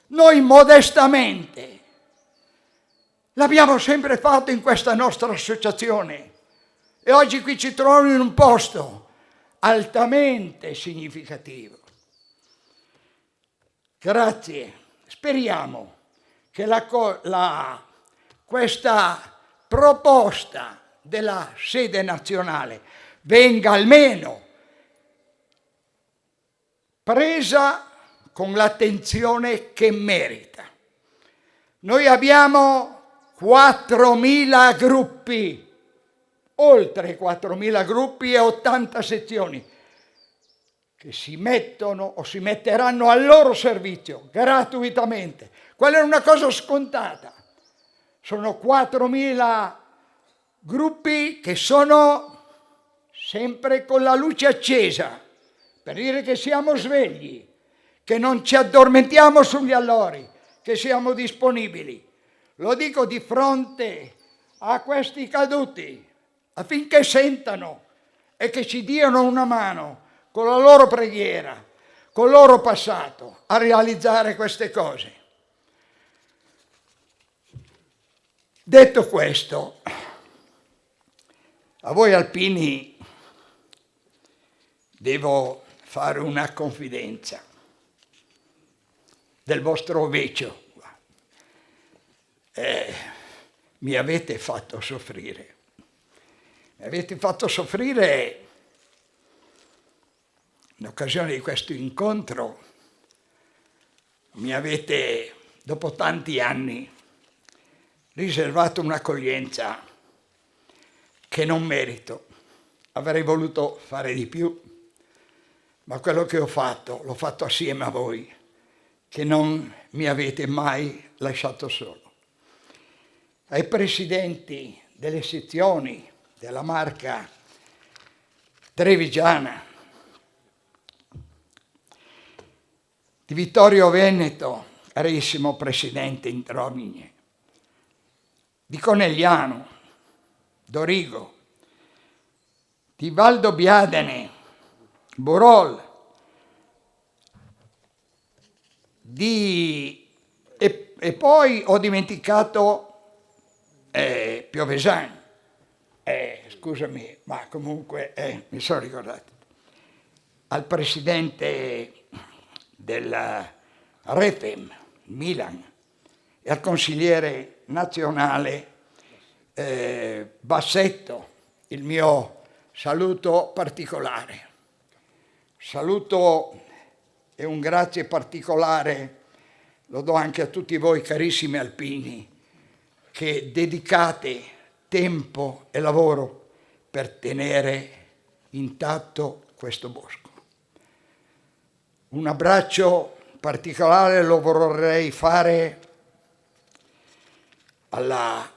Noi modestamente l'abbiamo sempre fatto in questa nostra associazione e oggi qui ci troviamo in un posto altamente significativo. Grazie, speriamo che questa proposta della sede nazionale venga almeno presa con l'attenzione che merita. Noi abbiamo 4.000 gruppi, oltre 4.000 gruppi e 80 sezioni che si mettono o si metteranno al loro servizio gratuitamente. Quella è una cosa scontata. Sono 4.000 gruppi che sono sempre con la luce accesa, per dire che siamo svegli, che non ci addormentiamo sugli allori, che siamo disponibili. Lo dico di fronte a questi caduti, affinché sentano e che ci diano una mano con la loro preghiera, col loro passato, a realizzare queste cose. Detto questo, a voi alpini devo fare una confidenza del vostro vecchio. Mi avete fatto soffrire. Mi avete fatto soffrire in occasione di questo incontro. Mi avete, dopo tanti anni, riservato un'accoglienza che non merito. Avrei voluto fare di più, ma quello che ho fatto, l'ho fatto assieme a voi, che non mi avete mai lasciato solo. Ai presidenti delle sezioni della Marca trevigiana, di Vittorio Veneto, carissimo Presidente Intromigne, di Conegliano, Dorigo, di Valdobbiadene, Burol, e poi ho dimenticato Piovesan, scusami, ma comunque mi sono ricordato, al presidente della Refem Milan e al consigliere nazionale Bassetto, il mio saluto particolare. Saluto e un grazie particolare lo do anche a tutti voi carissimi alpini che dedicate tempo e lavoro per tenere intatto questo bosco. Un abbraccio particolare lo vorrei fare alla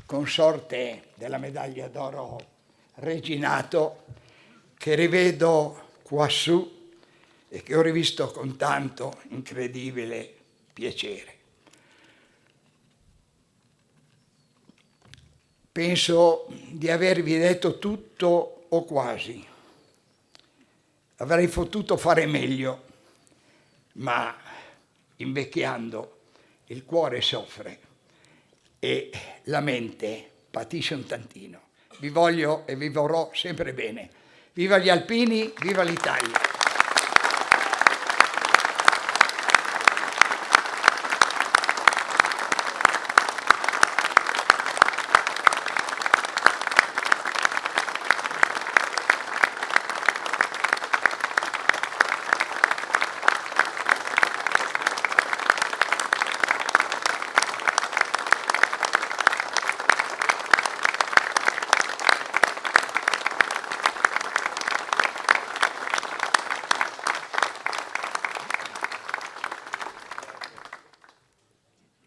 consorte della medaglia d'oro Reginato, che rivedo quassù e che ho rivisto con tanto incredibile piacere. Penso di avervi detto tutto o quasi. Avrei potuto fare meglio, ma invecchiando il cuore soffre e la mente patisce un tantino. Vi voglio e vi vorrò sempre bene. Viva gli alpini, viva l'Italia!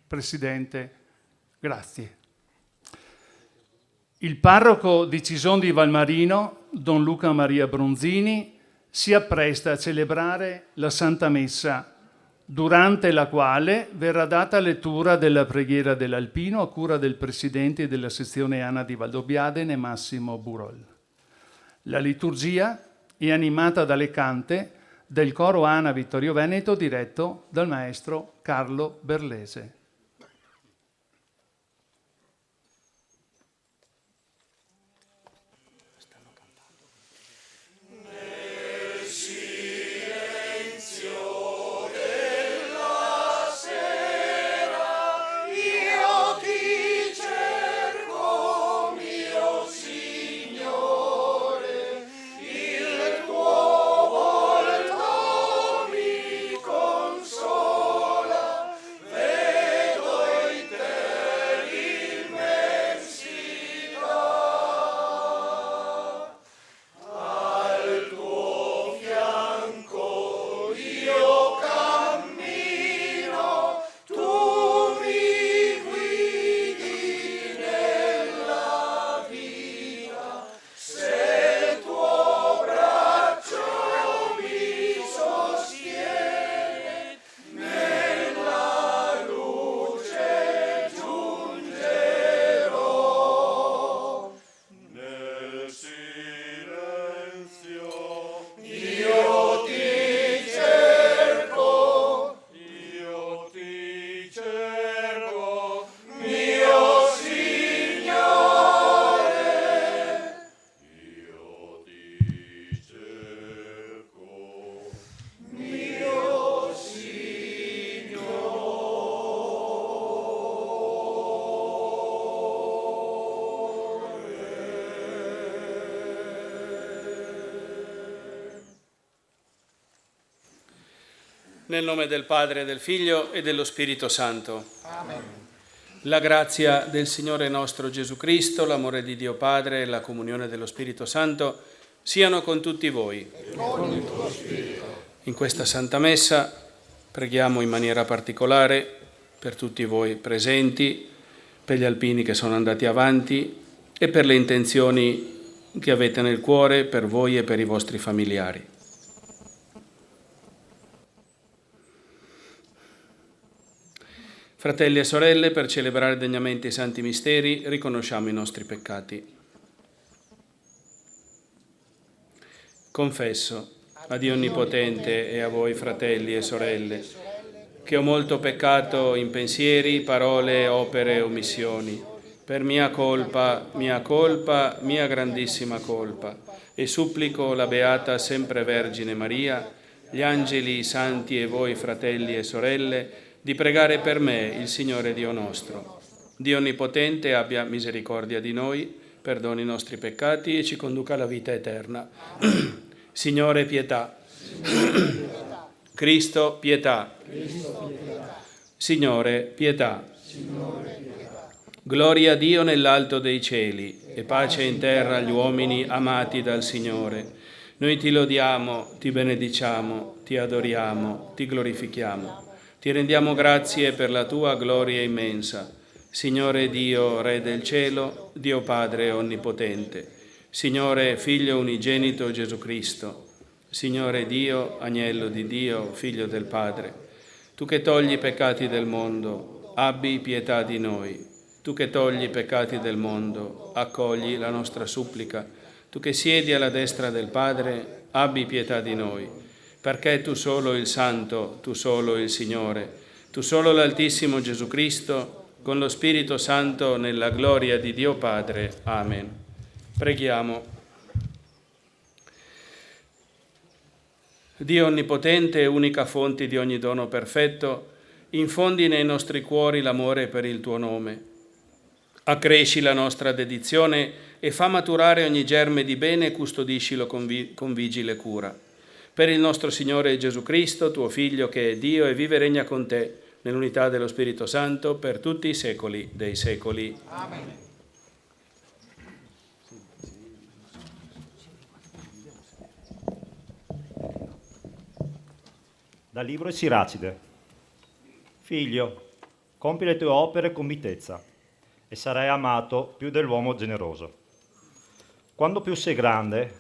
Presidente, grazie. Il parroco di Cison di Valmarino, Don Luca Maria Bronzini, si appresta a celebrare la Santa Messa, durante la quale verrà data lettura della preghiera dell'Alpino a cura del Presidente della sezione ANA di Valdobbiadene, Massimo Burol. La liturgia è animata dalle cante del coro ANA Vittorio Veneto diretto dal maestro Carlo Berlese. Nel nome del Padre, del Figlio e dello Spirito Santo. Amen. La grazia del Signore nostro Gesù Cristo, l'amore di Dio Padre e la comunione dello Spirito Santo siano con tutti voi. E con il tuo Spirito. In questa Santa Messa preghiamo in maniera particolare per tutti voi presenti, per gli alpini che sono andati avanti e per le intenzioni che avete nel cuore per voi e per i vostri familiari. Fratelli e sorelle, per celebrare degnamente i santi misteri, riconosciamo i nostri peccati. Confesso a Dio Onnipotente e a voi, fratelli e sorelle, che ho molto peccato in pensieri, parole, opere e omissioni, per mia colpa, mia grandissima colpa, e supplico la Beata Sempre Vergine Maria, gli angeli, i santi e voi, fratelli e sorelle, di pregare per me il Signore Dio nostro. Dio Onnipotente abbia misericordia di noi, perdoni i nostri peccati e ci conduca alla vita eterna. Signore, pietà. Cristo, pietà. Signore, pietà. Gloria a Dio nell'alto dei cieli e pace in terra agli uomini amati dal Signore. Noi ti lodiamo, ti benediciamo, ti adoriamo, ti glorifichiamo. Ti rendiamo grazie per la tua gloria immensa. Signore Dio, Re del cielo, Dio Padre onnipotente, Signore Figlio unigenito Gesù Cristo, Signore Dio, Agnello di Dio, Figlio del Padre, tu che togli i peccati del mondo, abbi pietà di noi. Tu che togli i peccati del mondo, accogli la nostra supplica. Tu che siedi alla destra del Padre, abbi pietà di noi. Perché tu solo il Santo, tu solo il Signore, tu solo l'Altissimo Gesù Cristo, con lo Spirito Santo nella gloria di Dio Padre. Amen. Preghiamo. Dio Onnipotente, unica fonte di ogni dono perfetto, infondi nei nostri cuori l'amore per il tuo nome. Accresci la nostra dedizione e fa maturare ogni germe di bene e custodiscilo con vigile cura. Per il nostro Signore Gesù Cristo, tuo Figlio, che è Dio e vive e regna con te, nell'unità dello Spirito Santo, per tutti i secoli dei secoli. Amen. Dal libro Siracide. Figlio, compi le tue opere con mitezza e sarai amato più dell'uomo generoso. Quando più sei grande,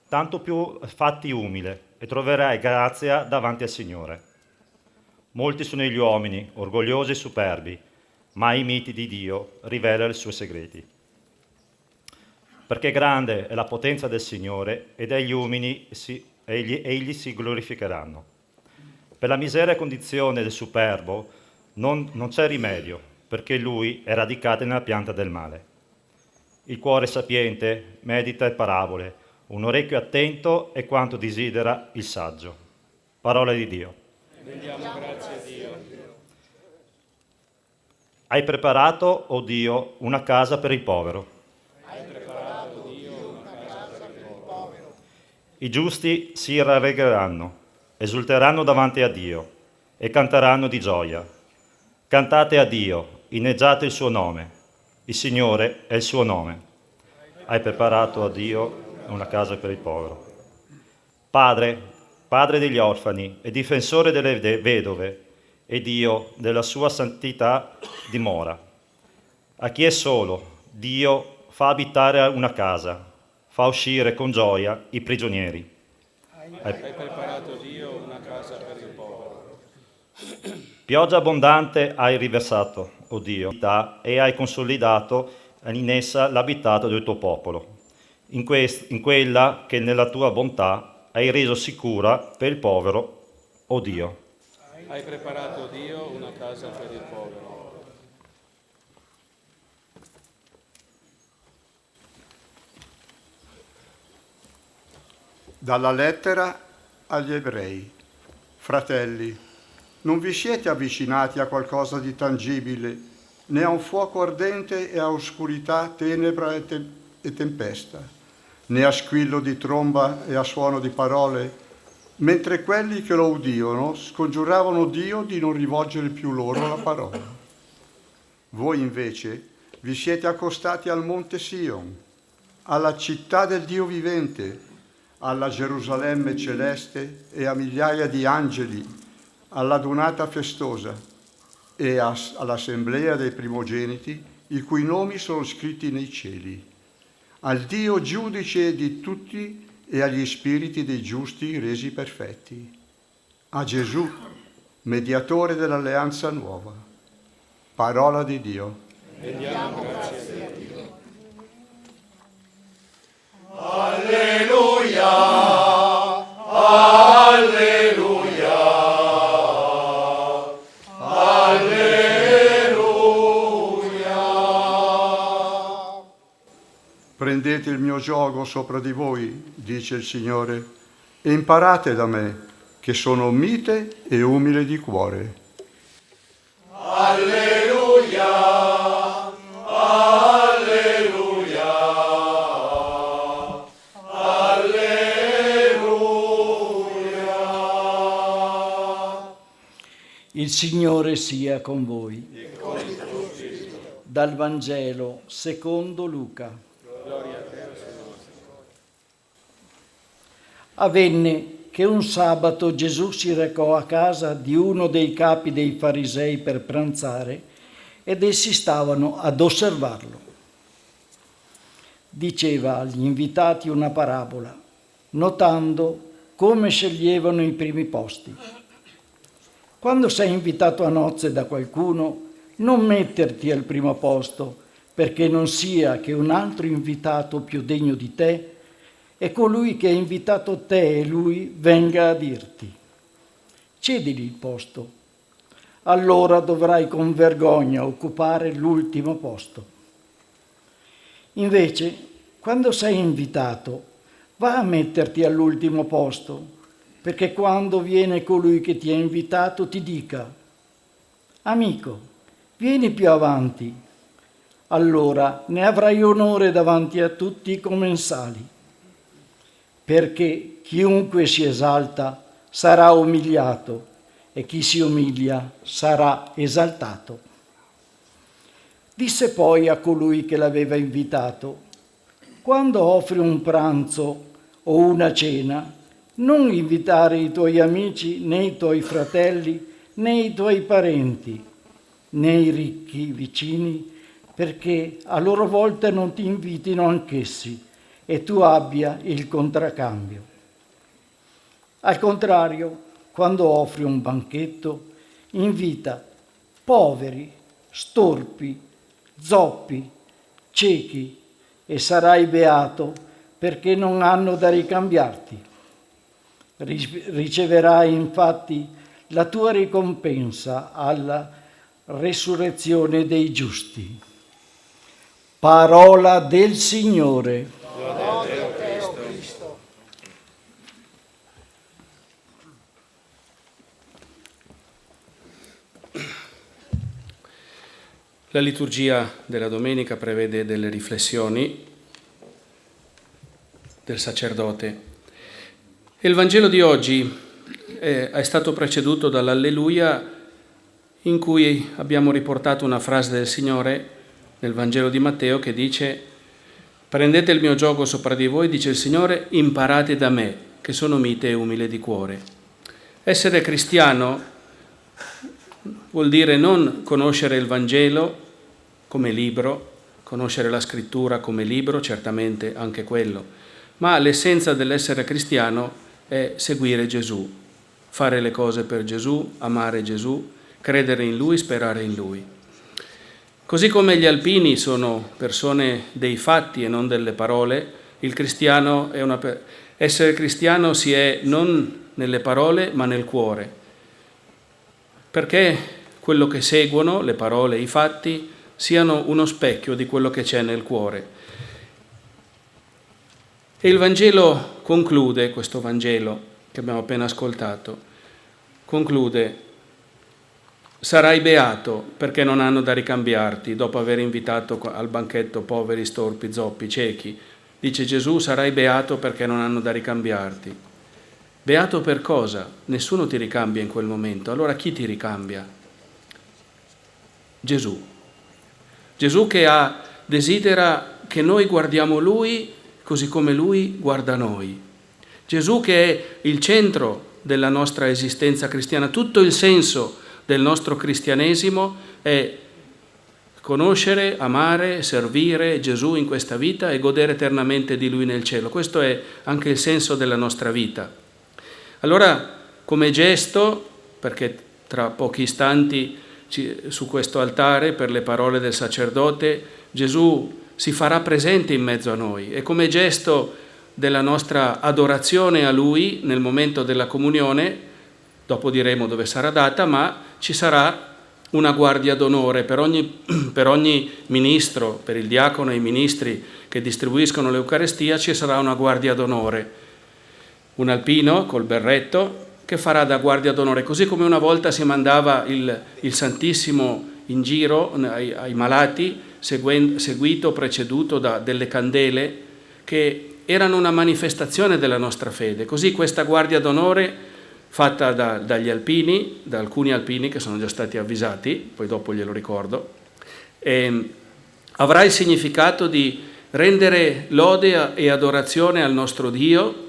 tanto più fatti umile e troverai grazia davanti al Signore. Molti sono gli uomini, orgogliosi e superbi, ma i miti di Dio rivelano i suoi segreti. Perché grande è la potenza del Signore ed egli umili egli si glorificheranno. Per la miseria condizione del superbo non c'è rimedio, perché lui è radicato nella pianta del male. Il cuore sapiente medita le parabole, un orecchio attento è quanto desidera il saggio. Parola di Dio. Rendiamo grazie a Dio. Hai preparato, o Dio, una casa per il povero. Hai preparato, Dio, una casa per il povero. I giusti si rallegreranno, esulteranno davanti a Dio e canteranno di gioia. Cantate a Dio, inneggiate il suo nome. Il Signore è il suo nome. Hai preparato a Dio una casa per il povero. Padre degli orfani e difensore delle vedove, e Dio della sua santità dimora. A chi è solo, Dio fa abitare una casa, fa uscire con gioia i prigionieri. Hai preparato, Dio, una casa per il povero. Pioggia abbondante hai riversato, o Dio, e hai consolidato in essa l'abitato del tuo popolo, in quella che nella tua bontà hai reso sicura per il povero, o Dio. Hai preparato, Dio, una casa per il povero. Dalla lettera agli Ebrei. Fratelli, non vi siete avvicinati a qualcosa di tangibile, né a un fuoco ardente e a oscurità, tenebra e tempesta, né a squillo di tromba e a suono di parole, mentre quelli che lo udivano scongiuravano Dio di non rivolgere più loro la parola. Voi invece vi siete accostati al monte Sion, alla città del Dio vivente, alla Gerusalemme celeste e a migliaia di angeli, all'adunata festosa e all'assemblea dei primogeniti, i cui nomi sono scritti nei cieli. al Dio giudice di tutti e agli spiriti dei giusti resi perfetti, a Gesù, mediatore dell'alleanza nuova. Parola di Dio. Rendiamo grazie a Dio. Alleluia, alleluia, alleluia. Prendete il mio giogo sopra di voi, dice il Signore, e imparate da me, che sono mite e umile di cuore. Alleluia, alleluia, alleluia. Il Signore sia con voi. Dal Vangelo secondo Luca. Avvenne che un sabato Gesù si recò a casa di uno dei capi dei farisei per pranzare ed essi stavano ad osservarlo. Diceva agli invitati una parabola, notando come sceglievano i primi posti. Quando sei invitato a nozze da qualcuno, non metterti al primo posto, perché non sia che un altro invitato più degno di te e colui che ha invitato te e lui venga a dirti: cedili il posto. Allora dovrai con vergogna occupare l'ultimo posto. Invece, quando sei invitato, va a metterti all'ultimo posto, perché quando viene colui che ti ha invitato ti dica: amico, vieni più avanti. Allora ne avrai onore davanti a tutti i commensali. Perché chiunque si esalta sarà umiliato e chi si umilia sarà esaltato. Disse poi a colui che l'aveva invitato: quando offri un pranzo o una cena, non invitare i tuoi amici, né i tuoi fratelli, né i tuoi parenti, né i ricchi vicini, perché a loro volta non ti invitino anch'essi e tu abbia il contraccambio. Al contrario, quando offri un banchetto, invita poveri, storpi, zoppi, ciechi, e sarai beato perché non hanno da ricambiarti. Riceverai infatti la tua ricompensa alla resurrezione dei giusti. Parola del Signore. La liturgia della domenica prevede delle riflessioni del sacerdote. E il Vangelo di oggi è stato preceduto dall'Alleluia, in cui abbiamo riportato una frase del Signore nel Vangelo di Matteo che dice: prendete il mio giogo sopra di voi, dice il Signore, imparate da me, che sono mite e umile di cuore. Essere cristiano vuol dire non conoscere il Vangelo come libro, conoscere la scrittura come libro, certamente anche quello, ma l'essenza dell'essere cristiano è seguire Gesù, fare le cose per Gesù, amare Gesù, credere in Lui, sperare in Lui. Così come gli alpini sono persone dei fatti e non delle parole, il cristiano essere cristiano si è non nelle parole ma nel cuore, perché quello che seguono, le parole e i fatti, siano uno specchio di quello che c'è nel cuore. E il Vangelo conclude, questo Vangelo che abbiamo appena ascoltato, conclude: sarai beato perché non hanno da ricambiarti, dopo aver invitato al banchetto poveri, storpi, zoppi, ciechi. Dice Gesù: sarai beato perché non hanno da ricambiarti. Beato per cosa? Nessuno ti ricambia in quel momento. Allora chi ti ricambia? Gesù. Gesù che desidera che noi guardiamo Lui così come Lui guarda noi. Gesù che è il centro della nostra esistenza cristiana. Tutto il senso del nostro cristianesimo è conoscere, amare, servire Gesù in questa vita e godere eternamente di Lui nel cielo. Questo è anche il senso della nostra vita. Allora, come gesto, perché tra pochi istanti su questo altare, per le parole del sacerdote, Gesù si farà presente in mezzo a noi, e come gesto della nostra adorazione a Lui nel momento della comunione, dopo diremo dove sarà data, ma ci sarà una guardia d'onore per ogni ministro, per il diacono e i ministri che distribuiscono l'Eucarestia, ci sarà una guardia d'onore, un alpino col berretto che farà da guardia d'onore, così come una volta si mandava il Santissimo in giro ai malati, seguito, preceduto da delle candele che erano una manifestazione della nostra fede. Così questa guardia d'onore fatta dagli alpini, da alcuni alpini che sono già stati avvisati, poi dopo glielo ricordo, avrà il significato di rendere lode e adorazione al nostro Dio,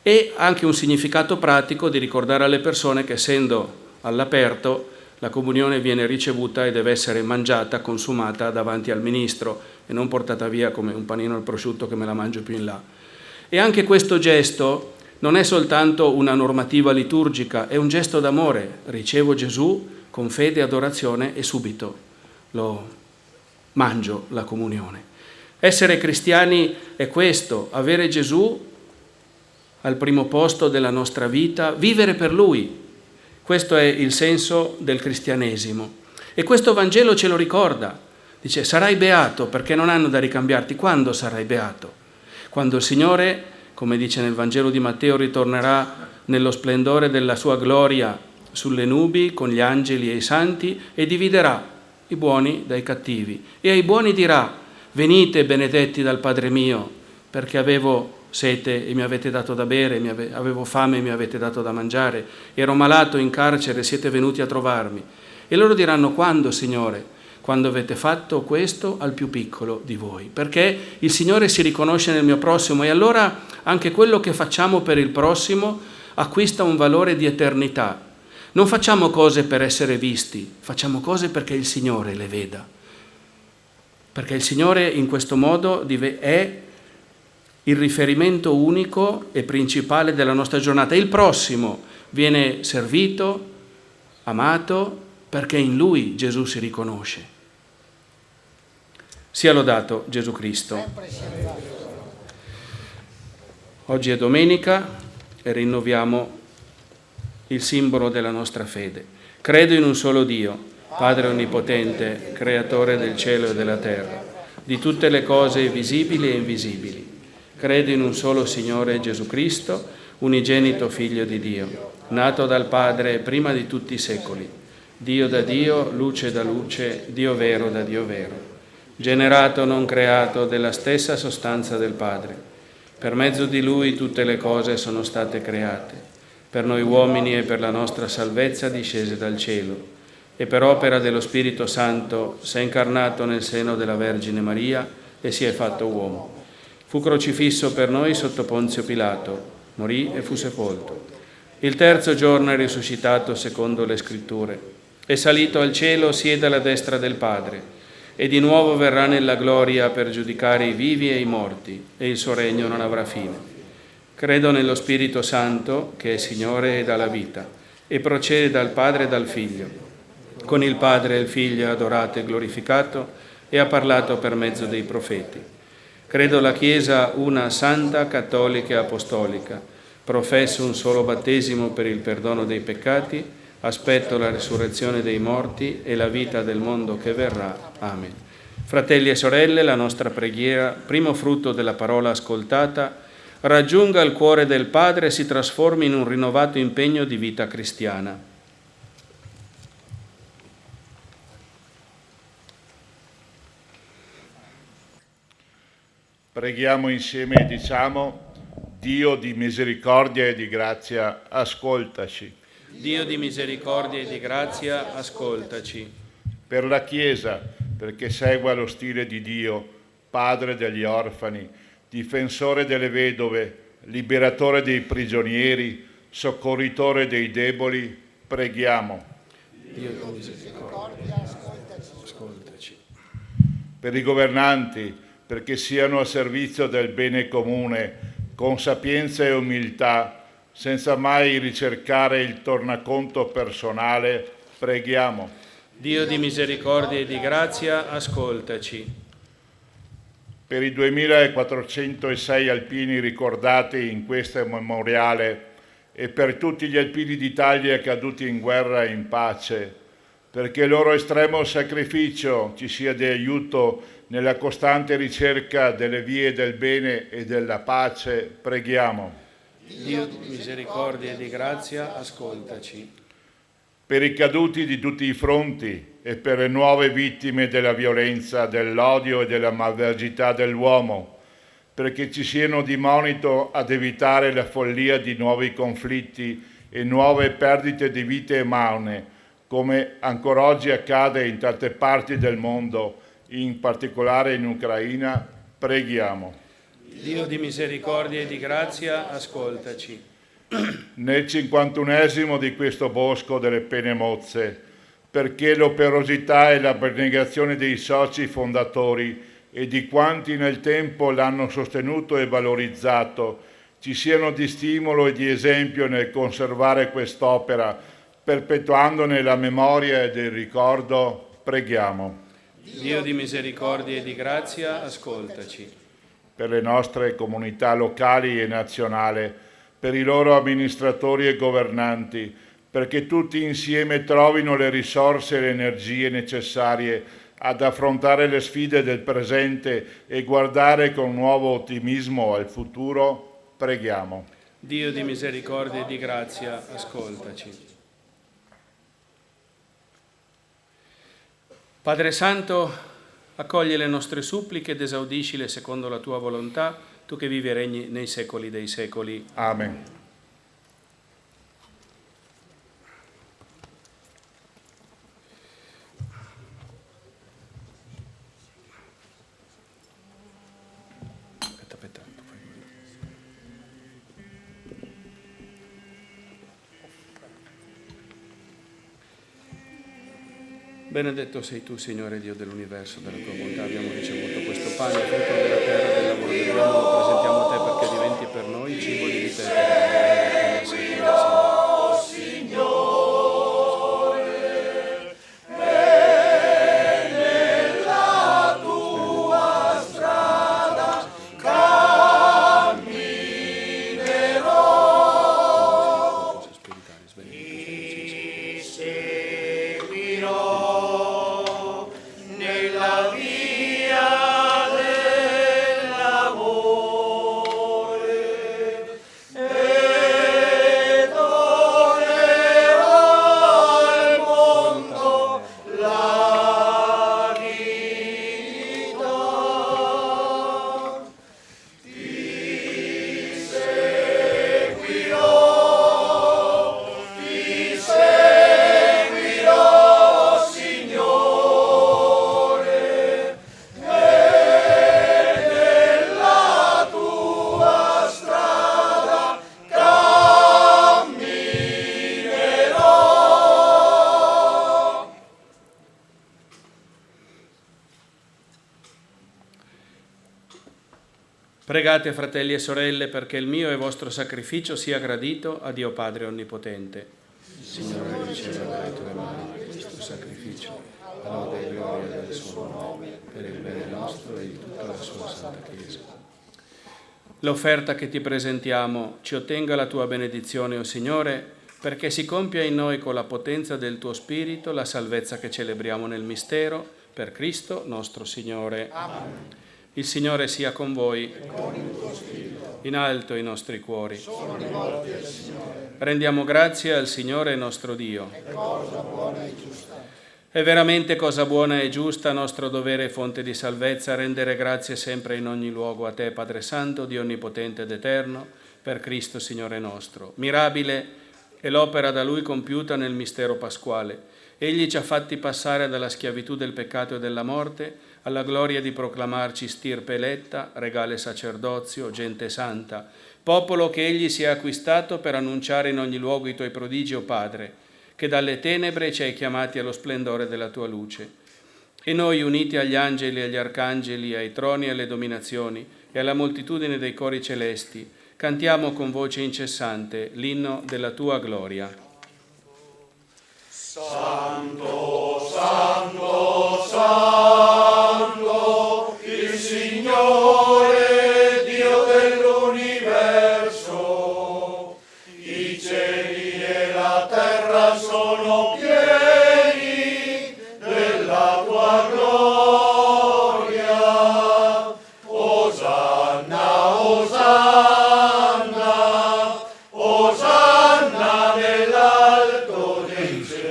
e anche un significato pratico di ricordare alle persone che, essendo all'aperto, la comunione viene ricevuta e deve essere mangiata, consumata davanti al ministro e non portata via come un panino al prosciutto che me la mangio più in là. E anche questo gesto non è soltanto una normativa liturgica, è un gesto d'amore. Ricevo Gesù con fede e adorazione e subito lo mangio la comunione. Essere cristiani è questo, avere Gesù al primo posto della nostra vita, vivere per Lui. Questo è il senso del cristianesimo. E questo Vangelo ce lo ricorda. Dice, sarai beato perché non hanno da ricambiarti. Quando sarai beato? Quando il Signore, come dice nel Vangelo di Matteo, ritornerà nello splendore della sua gloria sulle nubi con gli angeli e i santi e dividerà i buoni dai cattivi. E ai buoni dirà, venite benedetti dal Padre mio, perché avevo sete e mi avete dato da bere, avevo fame e mi avete dato da mangiare, ero malato in carcere e siete venuti a trovarmi. E loro diranno, quando, Signore? Quando avete fatto questo al più piccolo di voi, perché il Signore si riconosce nel mio prossimo, e allora anche quello che facciamo per il prossimo acquista un valore di eternità. Non facciamo cose per essere visti, facciamo cose perché il Signore le veda, perché il Signore in questo modo è il riferimento unico e principale della nostra giornata. Il prossimo viene servito, amato, perché in Lui Gesù si riconosce. Sia lodato Gesù Cristo. Oggi è domenica e rinnoviamo il simbolo della nostra fede. Credo in un solo Dio, Padre Onnipotente, Creatore del cielo e della terra, di tutte le cose visibili e invisibili. Credo in un solo Signore Gesù Cristo, unigenito Figlio di Dio, nato dal Padre prima di tutti i secoli, Dio da Dio, luce da luce, Dio vero da Dio vero, generato non creato della stessa sostanza del Padre. Per mezzo di Lui tutte le cose sono state create, per noi uomini e per la nostra salvezza discese dal cielo, e per opera dello Spirito Santo si è incarnato nel seno della Vergine Maria e si è fatto uomo. Fu crocifisso per noi sotto Ponzio Pilato, morì e fu sepolto. Il terzo giorno è risuscitato secondo le Scritture, è salito al cielo, siede alla destra del Padre, e di nuovo verrà nella gloria per giudicare i vivi e i morti, e il suo regno non avrà fine. Credo nello Spirito Santo, che è Signore e dà la vita, e procede dal Padre e dal Figlio. Con il Padre e il Figlio è adorato e glorificato, e ha parlato per mezzo dei profeti. Credo la Chiesa una santa, cattolica e apostolica. Professo un solo battesimo per il perdono dei peccati. Aspetto la risurrezione dei morti e la vita del mondo che verrà. Amen. Fratelli e sorelle, la nostra preghiera, primo frutto della parola ascoltata, raggiunga il cuore del Padre e si trasformi in un rinnovato impegno di vita cristiana. Preghiamo insieme e diciamo: Dio di misericordia e di grazia, ascoltaci. Dio di misericordia e di grazia, ascoltaci. Per la Chiesa, perché segua lo stile di Dio, Padre degli orfani, difensore delle vedove, liberatore dei prigionieri, soccorritore dei deboli, preghiamo. Dio di misericordia, ascoltaci. Per i governanti, perché siano a servizio del bene comune, con sapienza e umiltà, senza mai ricercare il tornaconto personale, preghiamo. Dio di misericordia e di grazia, ascoltaci. Per i 2406 alpini ricordati in questo memoriale e per tutti gli alpini d'Italia caduti in guerra e in pace, perché il loro estremo sacrificio ci sia di aiuto nella costante ricerca delle vie del bene e della pace, preghiamo. Dio di misericordia e di grazia, ascoltaci. Per i caduti di tutti i fronti e per le nuove vittime della violenza, dell'odio e della malvagità dell'uomo, perché ci siano di monito ad evitare la follia di nuovi conflitti e nuove perdite di vite umane, come ancora oggi accade in tante parti del mondo, in particolare in Ucraina, preghiamo. Dio di misericordia e di grazia, ascoltaci. Nel 51esimo di questo bosco delle pene mozze, perché l'operosità e l'abnegazione dei soci fondatori e di quanti nel tempo l'hanno sostenuto e valorizzato ci siano di stimolo e di esempio nel conservare quest'opera, perpetuandone la memoria ed il ricordo, preghiamo. Dio di misericordia e di grazia, ascoltaci. Per le nostre comunità locali e nazionali, per i loro amministratori e governanti, perché tutti insieme trovino le risorse e le energie necessarie ad affrontare le sfide del presente e guardare con nuovo ottimismo al futuro, preghiamo. Dio di misericordia e di grazia, ascoltaci. Padre Santo, accoglie le nostre suppliche ed esaudiscile secondo la tua volontà, tu che vivi e regni nei secoli dei secoli. Amen. Aspetta. Benedetto sei tu, Signore Dio dell'universo, della tua bontà abbiamo ricevuto questo pane, frutto della terra e del lavoro dell'uomo, lo presentiamo a te perché diventi per noi cibo di vita eterna. Signore. Pregate, fratelli e sorelle, perché il mio e vostro sacrificio sia gradito a Dio Padre Onnipotente. Signore, riceva dalle tue mani questo sacrificio, a lode e gloria del suo nome, per il bene nostro e di tutta la sua Santa Chiesa. L'offerta che ti presentiamo ci ottenga la tua benedizione, o Signore, perché si compia in noi con la potenza del tuo Spirito la salvezza che celebriamo nel mistero, per Cristo nostro Signore. Amen. Il Signore sia con voi. In alto i nostri cuori. Sono rivolti al Signore. Rendiamo grazie al Signore nostro Dio. È cosa buona e giusta. È veramente cosa buona e giusta, nostro dovere e fonte di salvezza, rendere grazie sempre in ogni luogo a te, Padre Santo, Dio Onnipotente ed Eterno, per Cristo Signore nostro. Mirabile è l'opera da Lui compiuta nel mistero pasquale. Egli ci ha fatti passare dalla schiavitù del peccato e della morte alla gloria di proclamarci stirpe eletta, regale sacerdozio, gente santa, popolo che Egli si è acquistato per annunciare in ogni luogo i tuoi prodigi, o Padre, che dalle tenebre ci hai chiamati allo splendore della tua luce. E noi, uniti agli angeli, agli arcangeli, ai troni e alle dominazioni e alla moltitudine dei cori celesti, cantiamo con voce incessante l'inno della tua gloria. Santo, Santo, Santo, il Signore, Dio dell'universo. I cieli e la terra sono pieni della tua gloria. Osanna, Osanna, Osanna nell'alto dei cieli.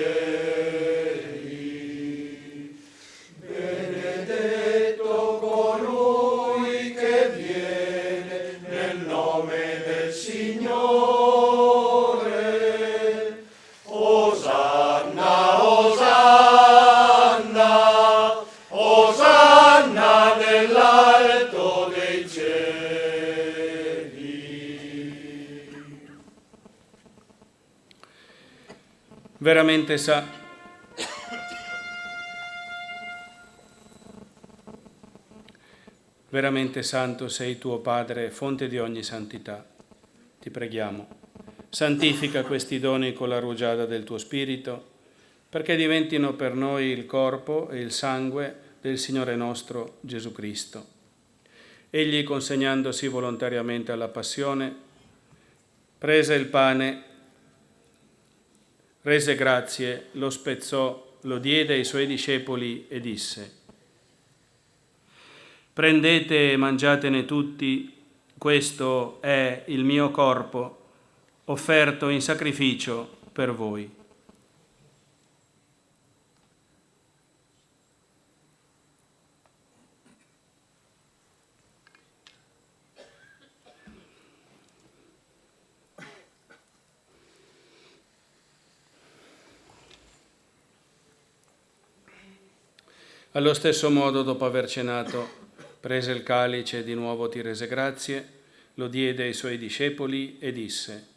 Benedetto colui che viene nel nome del Signore. Osanna, Osanna, Osanna nell'alto dei cieli. Veramente santo sei tuo Padre, fonte di ogni santità. Ti preghiamo, santifica questi doni con la rugiada del tuo Spirito, perché diventino per noi il corpo e il sangue del Signore nostro Gesù Cristo. Egli, consegnandosi volontariamente alla passione, prese il pane, rese grazie, lo spezzò, lo diede ai suoi discepoli e disse: prendete e mangiatene tutti, questo è il mio corpo, offerto in sacrificio per voi. Allo stesso modo, dopo aver cenato, prese il calice e di nuovo ti rese grazie, lo diede ai suoi discepoli e disse: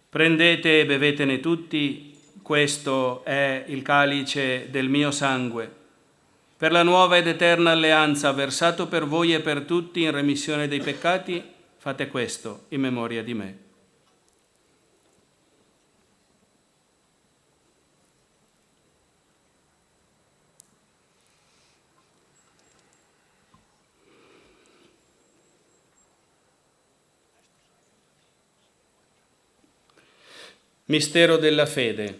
prendete e bevetene tutti, questo è il calice del mio sangue, per la nuova ed eterna alleanza, versato per voi e per tutti in remissione dei peccati. Fate questo in memoria di me. Mistero della fede.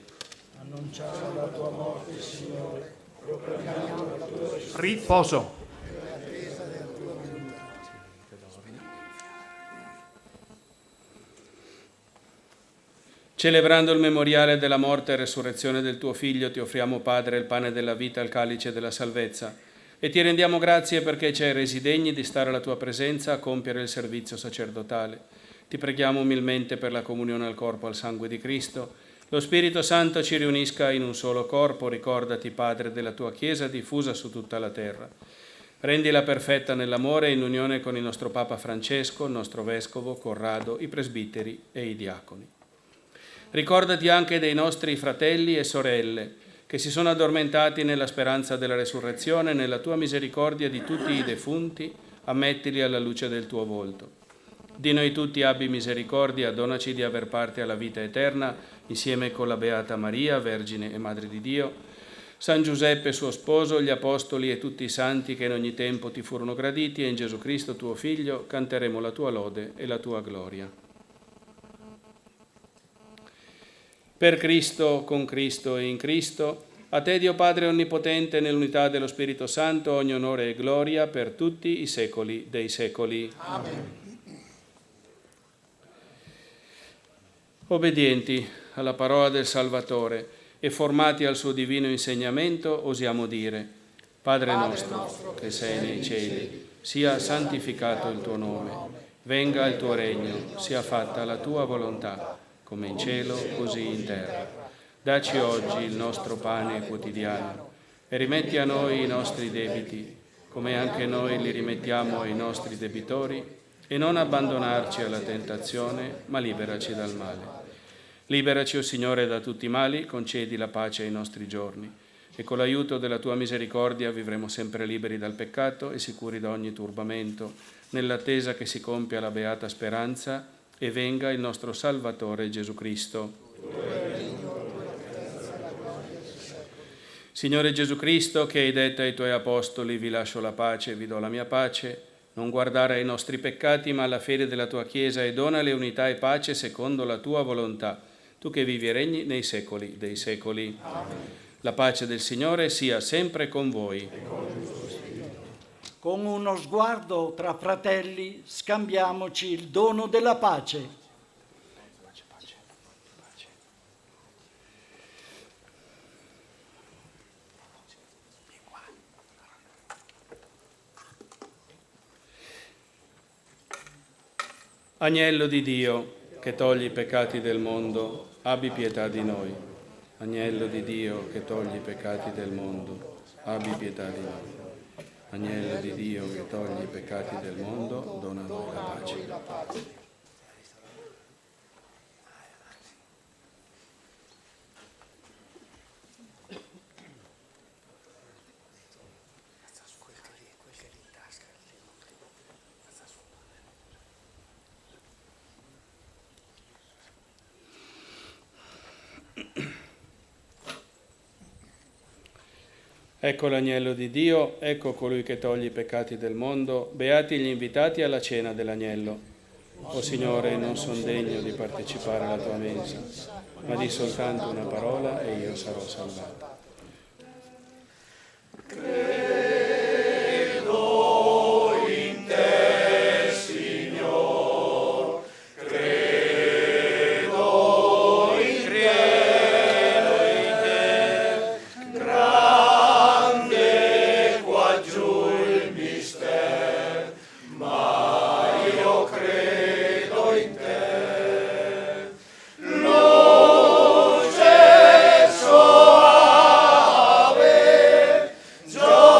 Annunciamo la tua morte, Signore, proclamiamo la tua Riposo. Celebrando il memoriale della morte e resurrezione del tuo Figlio, ti offriamo, Padre, il pane della vita, il calice della salvezza, e ti rendiamo grazie perché ci hai resi degni di stare alla tua presenza a compiere il servizio sacerdotale. Ti preghiamo umilmente per la comunione al corpo e al sangue di Cristo. Lo Spirito Santo ci riunisca in un solo corpo. Ricordati, Padre, della tua Chiesa diffusa su tutta la terra. Rendila perfetta nell'amore e in unione con il nostro Papa Francesco, il nostro Vescovo, Corrado, i presbiteri e i diaconi. Ricordati anche dei nostri fratelli e sorelle che si sono addormentati nella speranza della resurrezione. Nella tua misericordia di tutti i defunti, ammettili alla luce del tuo volto. Di noi tutti abbi misericordia, donaci di aver parte alla vita eterna, insieme con la Beata Maria, Vergine e Madre di Dio, San Giuseppe suo sposo, gli Apostoli e tutti i santi che in ogni tempo ti furono graditi, e in Gesù Cristo tuo Figlio canteremo la tua lode e la tua gloria. Per Cristo, con Cristo e in Cristo, a te Dio Padre Onnipotente, nell'unità dello Spirito Santo, ogni onore e gloria per tutti i secoli dei secoli. Amen. Obbedienti alla parola del Salvatore e formati al suo divino insegnamento, osiamo dire: Padre nostro che sei nei cieli, sia santificato il tuo nome, venga il tuo regno, sia fatta la tua volontà, come in cielo così in terra. Dacci oggi il nostro pane quotidiano e rimetti a noi i nostri debiti, come anche noi li rimettiamo ai nostri debitori, e non abbandonarci alla tentazione, ma liberaci dal male. Liberaci, o Signore, da tutti i mali, concedi la pace ai nostri giorni, e con l'aiuto della tua misericordia vivremo sempre liberi dal peccato e sicuri da ogni turbamento, nell'attesa che si compia la beata speranza e venga il nostro Salvatore Gesù Cristo. Signore Gesù Cristo, che hai detto ai tuoi apostoli: vi lascio la pace, vi do la mia pace, non guardare ai nostri peccati ma alla fede della tua Chiesa, e donale unità e pace secondo la tua volontà, tu che vivi e regni nei secoli dei secoli. Amen. La pace del Signore sia sempre con voi. Con uno sguardo tra fratelli scambiamoci il dono della pace. Agnello di Dio, che togli i peccati del mondo, abbi pietà di noi. Agnello di Dio, che togli i peccati del mondo, abbi pietà di noi. Agnello di Dio, che togli i peccati del mondo, dona a noi la pace. Ecco l'agnello di Dio, ecco colui che toglie i peccati del mondo. Beati gli invitati alla cena dell'agnello. O Signore, non sono degno di partecipare alla tua mensa, ma di soltanto una parola e io sarò salvato. Credo in te, Signor, credo in te, grande qua giù il mister, ma io credo in te. Luce soave, gioia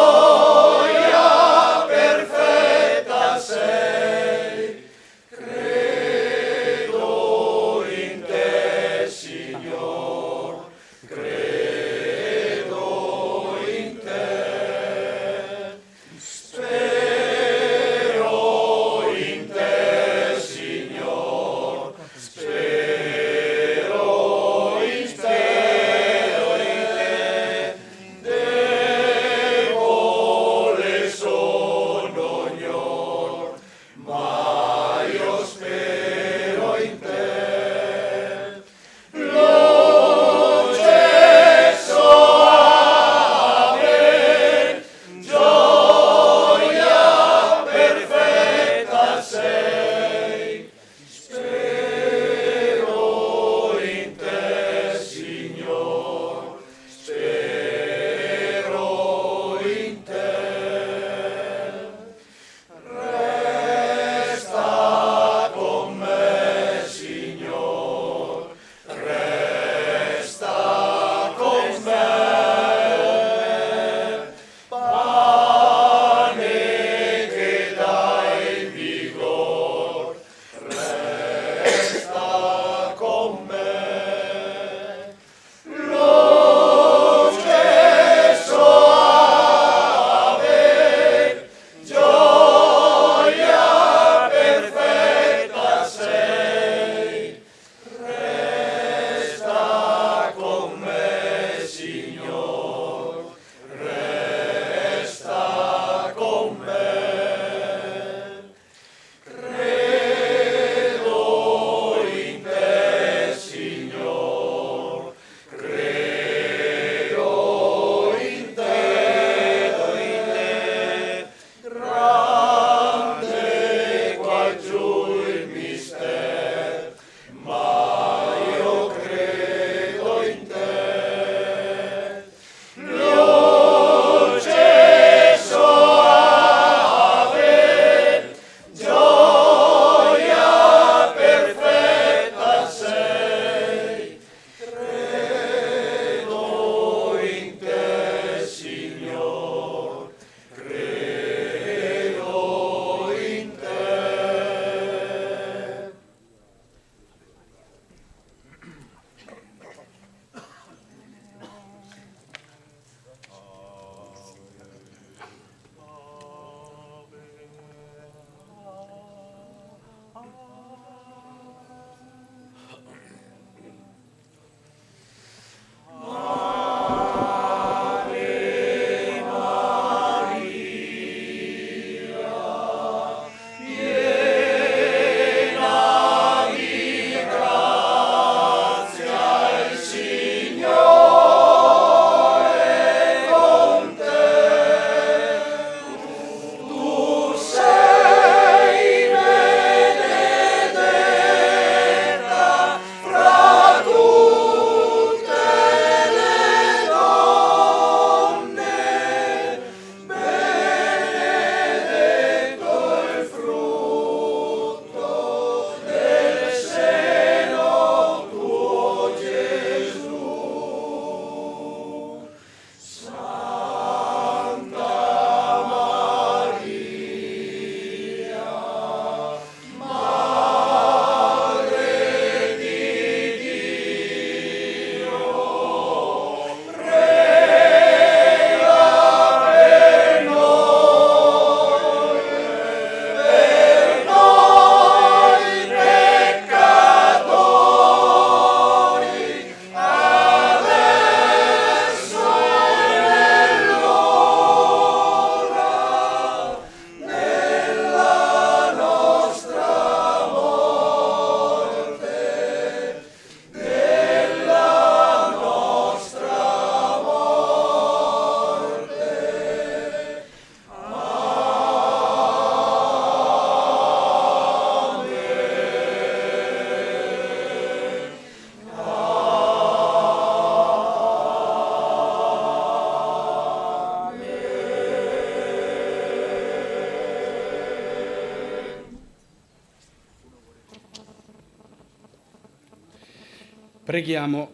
Preghiamo.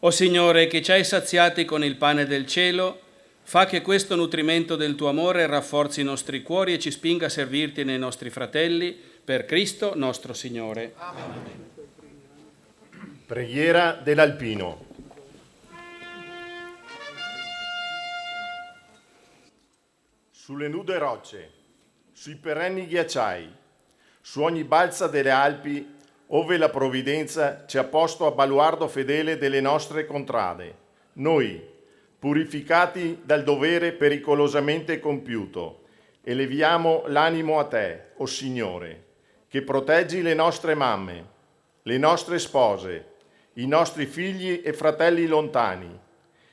O Signore, che ci hai saziati con il pane del cielo, fa che questo nutrimento del tuo amore rafforzi i nostri cuori e ci spinga a servirti nei nostri fratelli, per Cristo nostro Signore. Amen. Preghiera dell'Alpino. Sulle nude rocce, sui perenni ghiacciai, su ogni balza delle Alpi, ove la provvidenza ci ha posto a baluardo fedele delle nostre contrade, noi, purificati dal dovere pericolosamente compiuto, eleviamo l'animo a te, o Signore, che proteggi le nostre mamme, le nostre spose, i nostri figli e fratelli lontani,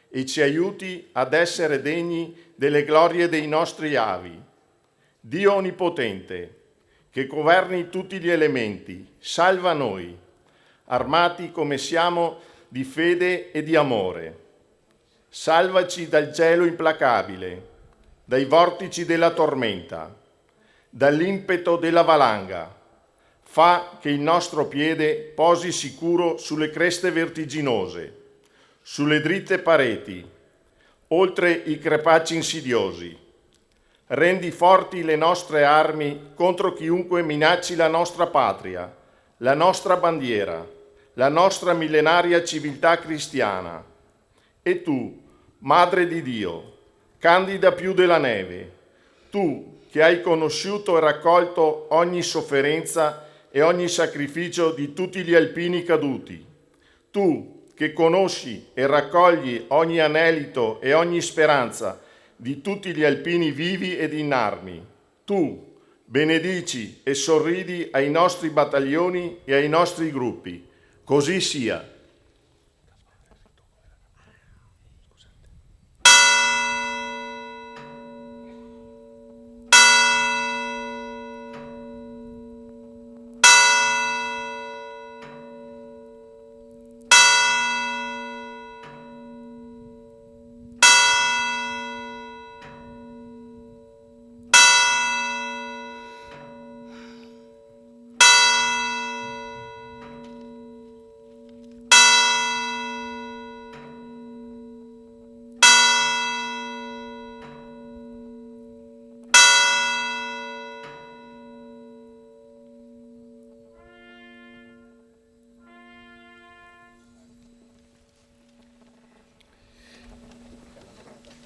e ci aiuti ad essere degni delle glorie dei nostri avi. Dio Onnipotente, che governi tutti gli elementi, salva noi, armati come siamo di fede e di amore. Salvaci dal gelo implacabile, dai vortici della tormenta, dall'impeto della valanga. Fa che il nostro piede posi sicuro sulle creste vertiginose, sulle dritte pareti, oltre i crepacci insidiosi. Rendi forti le nostre armi contro chiunque minacci la nostra patria, la nostra bandiera, la nostra millenaria civiltà cristiana. E tu, Madre di Dio, candida più della neve, tu che hai conosciuto e raccolto ogni sofferenza e ogni sacrificio di tutti gli alpini caduti, tu che conosci e raccogli ogni anelito e ogni speranza di tutti gli alpini vivi ed inermi, tu benedici e sorridi ai nostri battaglioni e ai nostri gruppi. Così sia.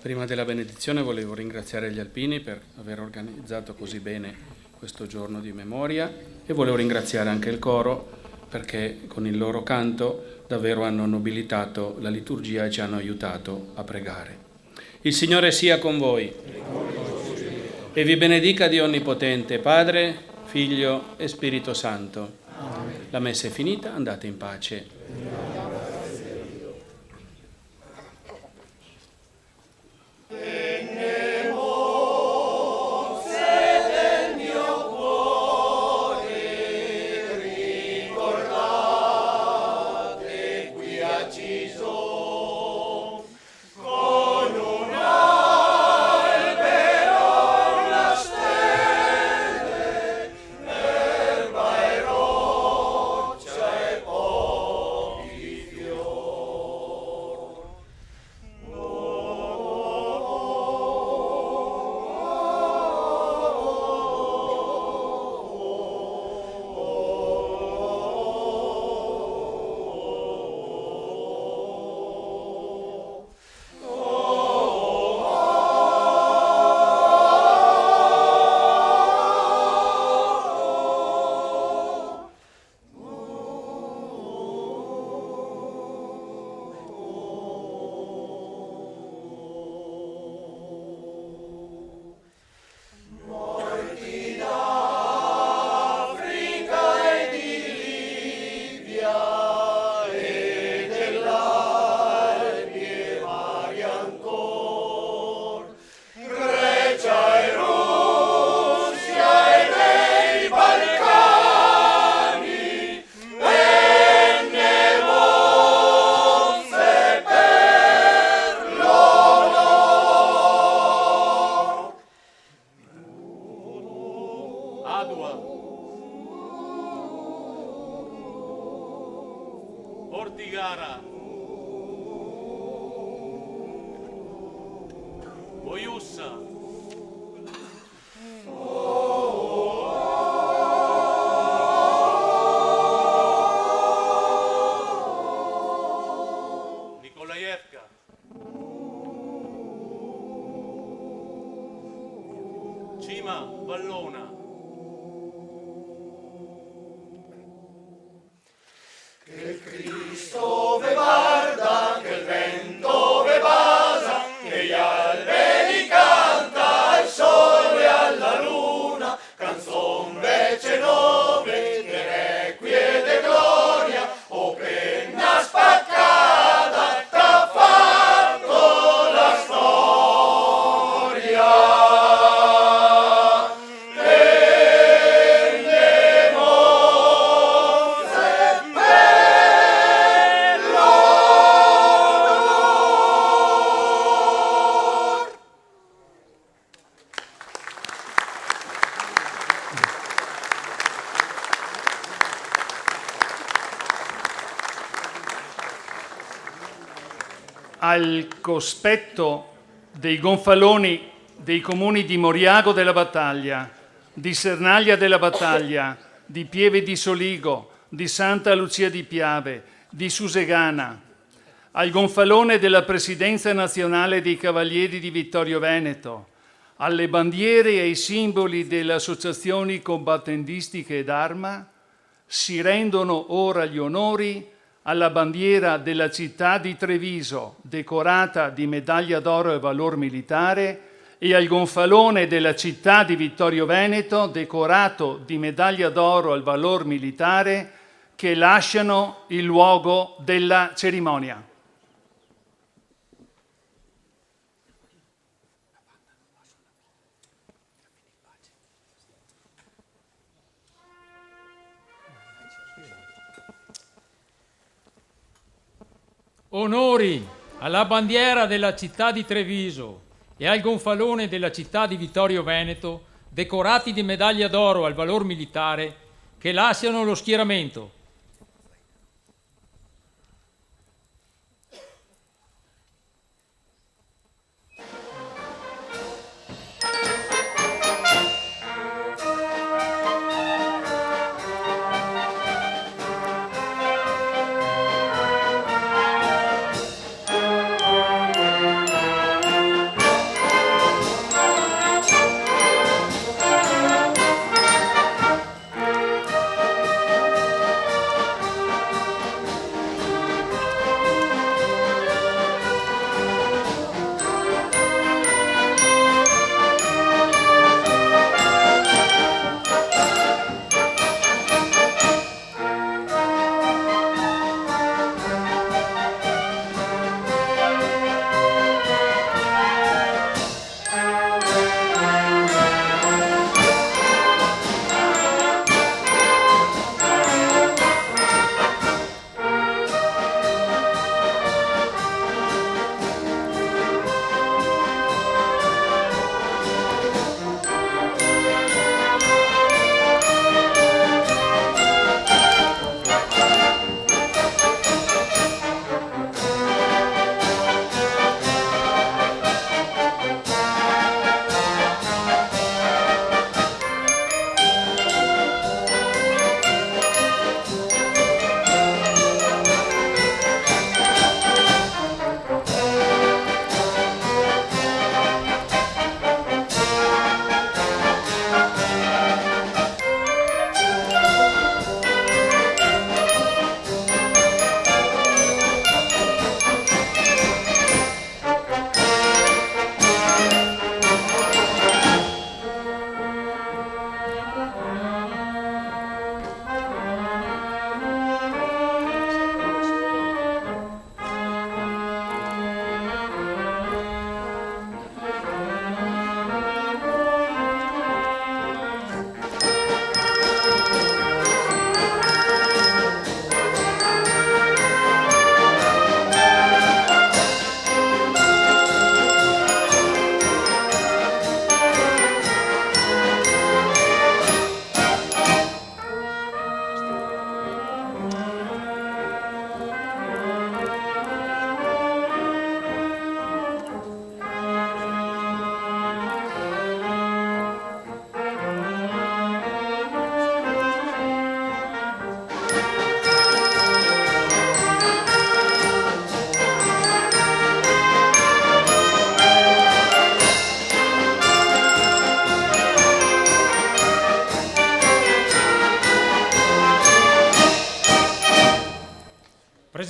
Prima della benedizione volevo ringraziare gli alpini per aver organizzato così bene questo giorno di memoria e volevo ringraziare anche il coro perché con il loro canto davvero hanno nobilitato la liturgia e ci hanno aiutato a pregare. Il Signore sia con voi e vi benedica Dio Onnipotente, Padre, Figlio e Spirito Santo. La messa è finita, andate in pace. Ortigara, Boiussa, Nikolaevka, Cima, Vallona, Cristo ve guarda, che il vento ve basa, che gli alberi canta, il sole alla luna, canzon vece nove, che requiete gloria, o penna spaccata, t'ha fatto la storia. Al cospetto dei gonfaloni dei comuni di Moriago della Battaglia, di Sernaglia della Battaglia, di Pieve di Soligo, di Santa Lucia di Piave, di Susegana, al gonfalone della Presidenza Nazionale dei Cavalieri di Vittorio Veneto, alle bandiere e ai simboli delle associazioni combattendistiche d'arma, si rendono ora gli onori alla bandiera della città di Treviso, decorata di medaglia d'oro e valor militare, e al gonfalone della città di Vittorio Veneto, decorato di medaglia d'oro al valor militare, che lasciano il luogo della cerimonia. Onori alla bandiera della città di Treviso e al gonfalone della città di Vittorio Veneto, decorati di medaglia d'oro al valor militare, che lasciano lo schieramento.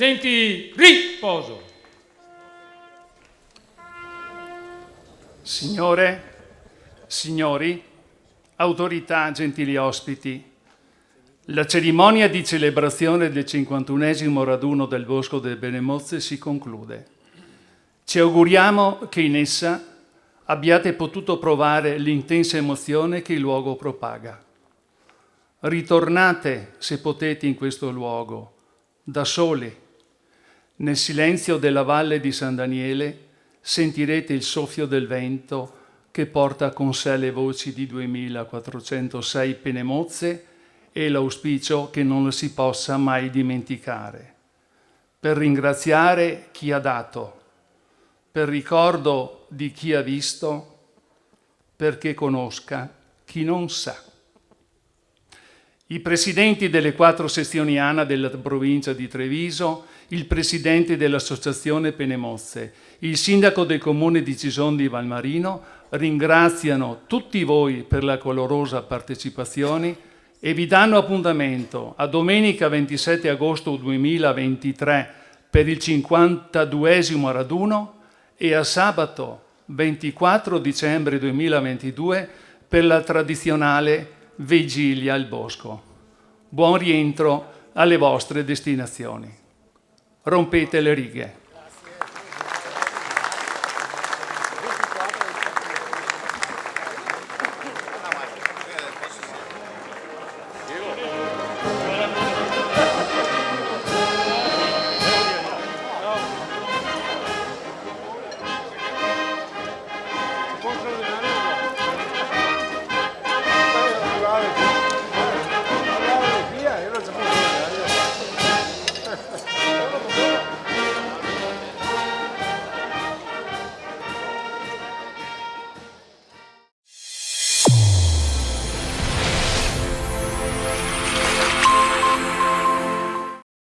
Presenti, riposo. Signore, signori, autorità, gentili ospiti, la cerimonia di celebrazione del 51esimo raduno del Bosco delle Benemozze si conclude. Ci auguriamo che in essa abbiate potuto provare l'intensa emozione che il luogo propaga. Ritornate, se potete, in questo luogo, da soli. Nel silenzio della valle di San Daniele sentirete il soffio del vento che porta con sé le voci di 2406 penemozze e l'auspicio che non lo si possa mai dimenticare. Per ringraziare chi ha dato, per ricordo di chi ha visto, perché conosca chi non sa. I presidenti delle 4 sezioni ANA della provincia di Treviso, il presidente dell'associazione Penemozze, il sindaco del comune di Cison di Valmarino ringraziano tutti voi per la calorosa partecipazione e vi danno appuntamento a domenica 27 agosto 2023 per il 52esimo raduno e a sabato 24 dicembre 2022 per la tradizionale Vigilia al Bosco. Buon rientro alle vostre destinazioni. Rompete le righe.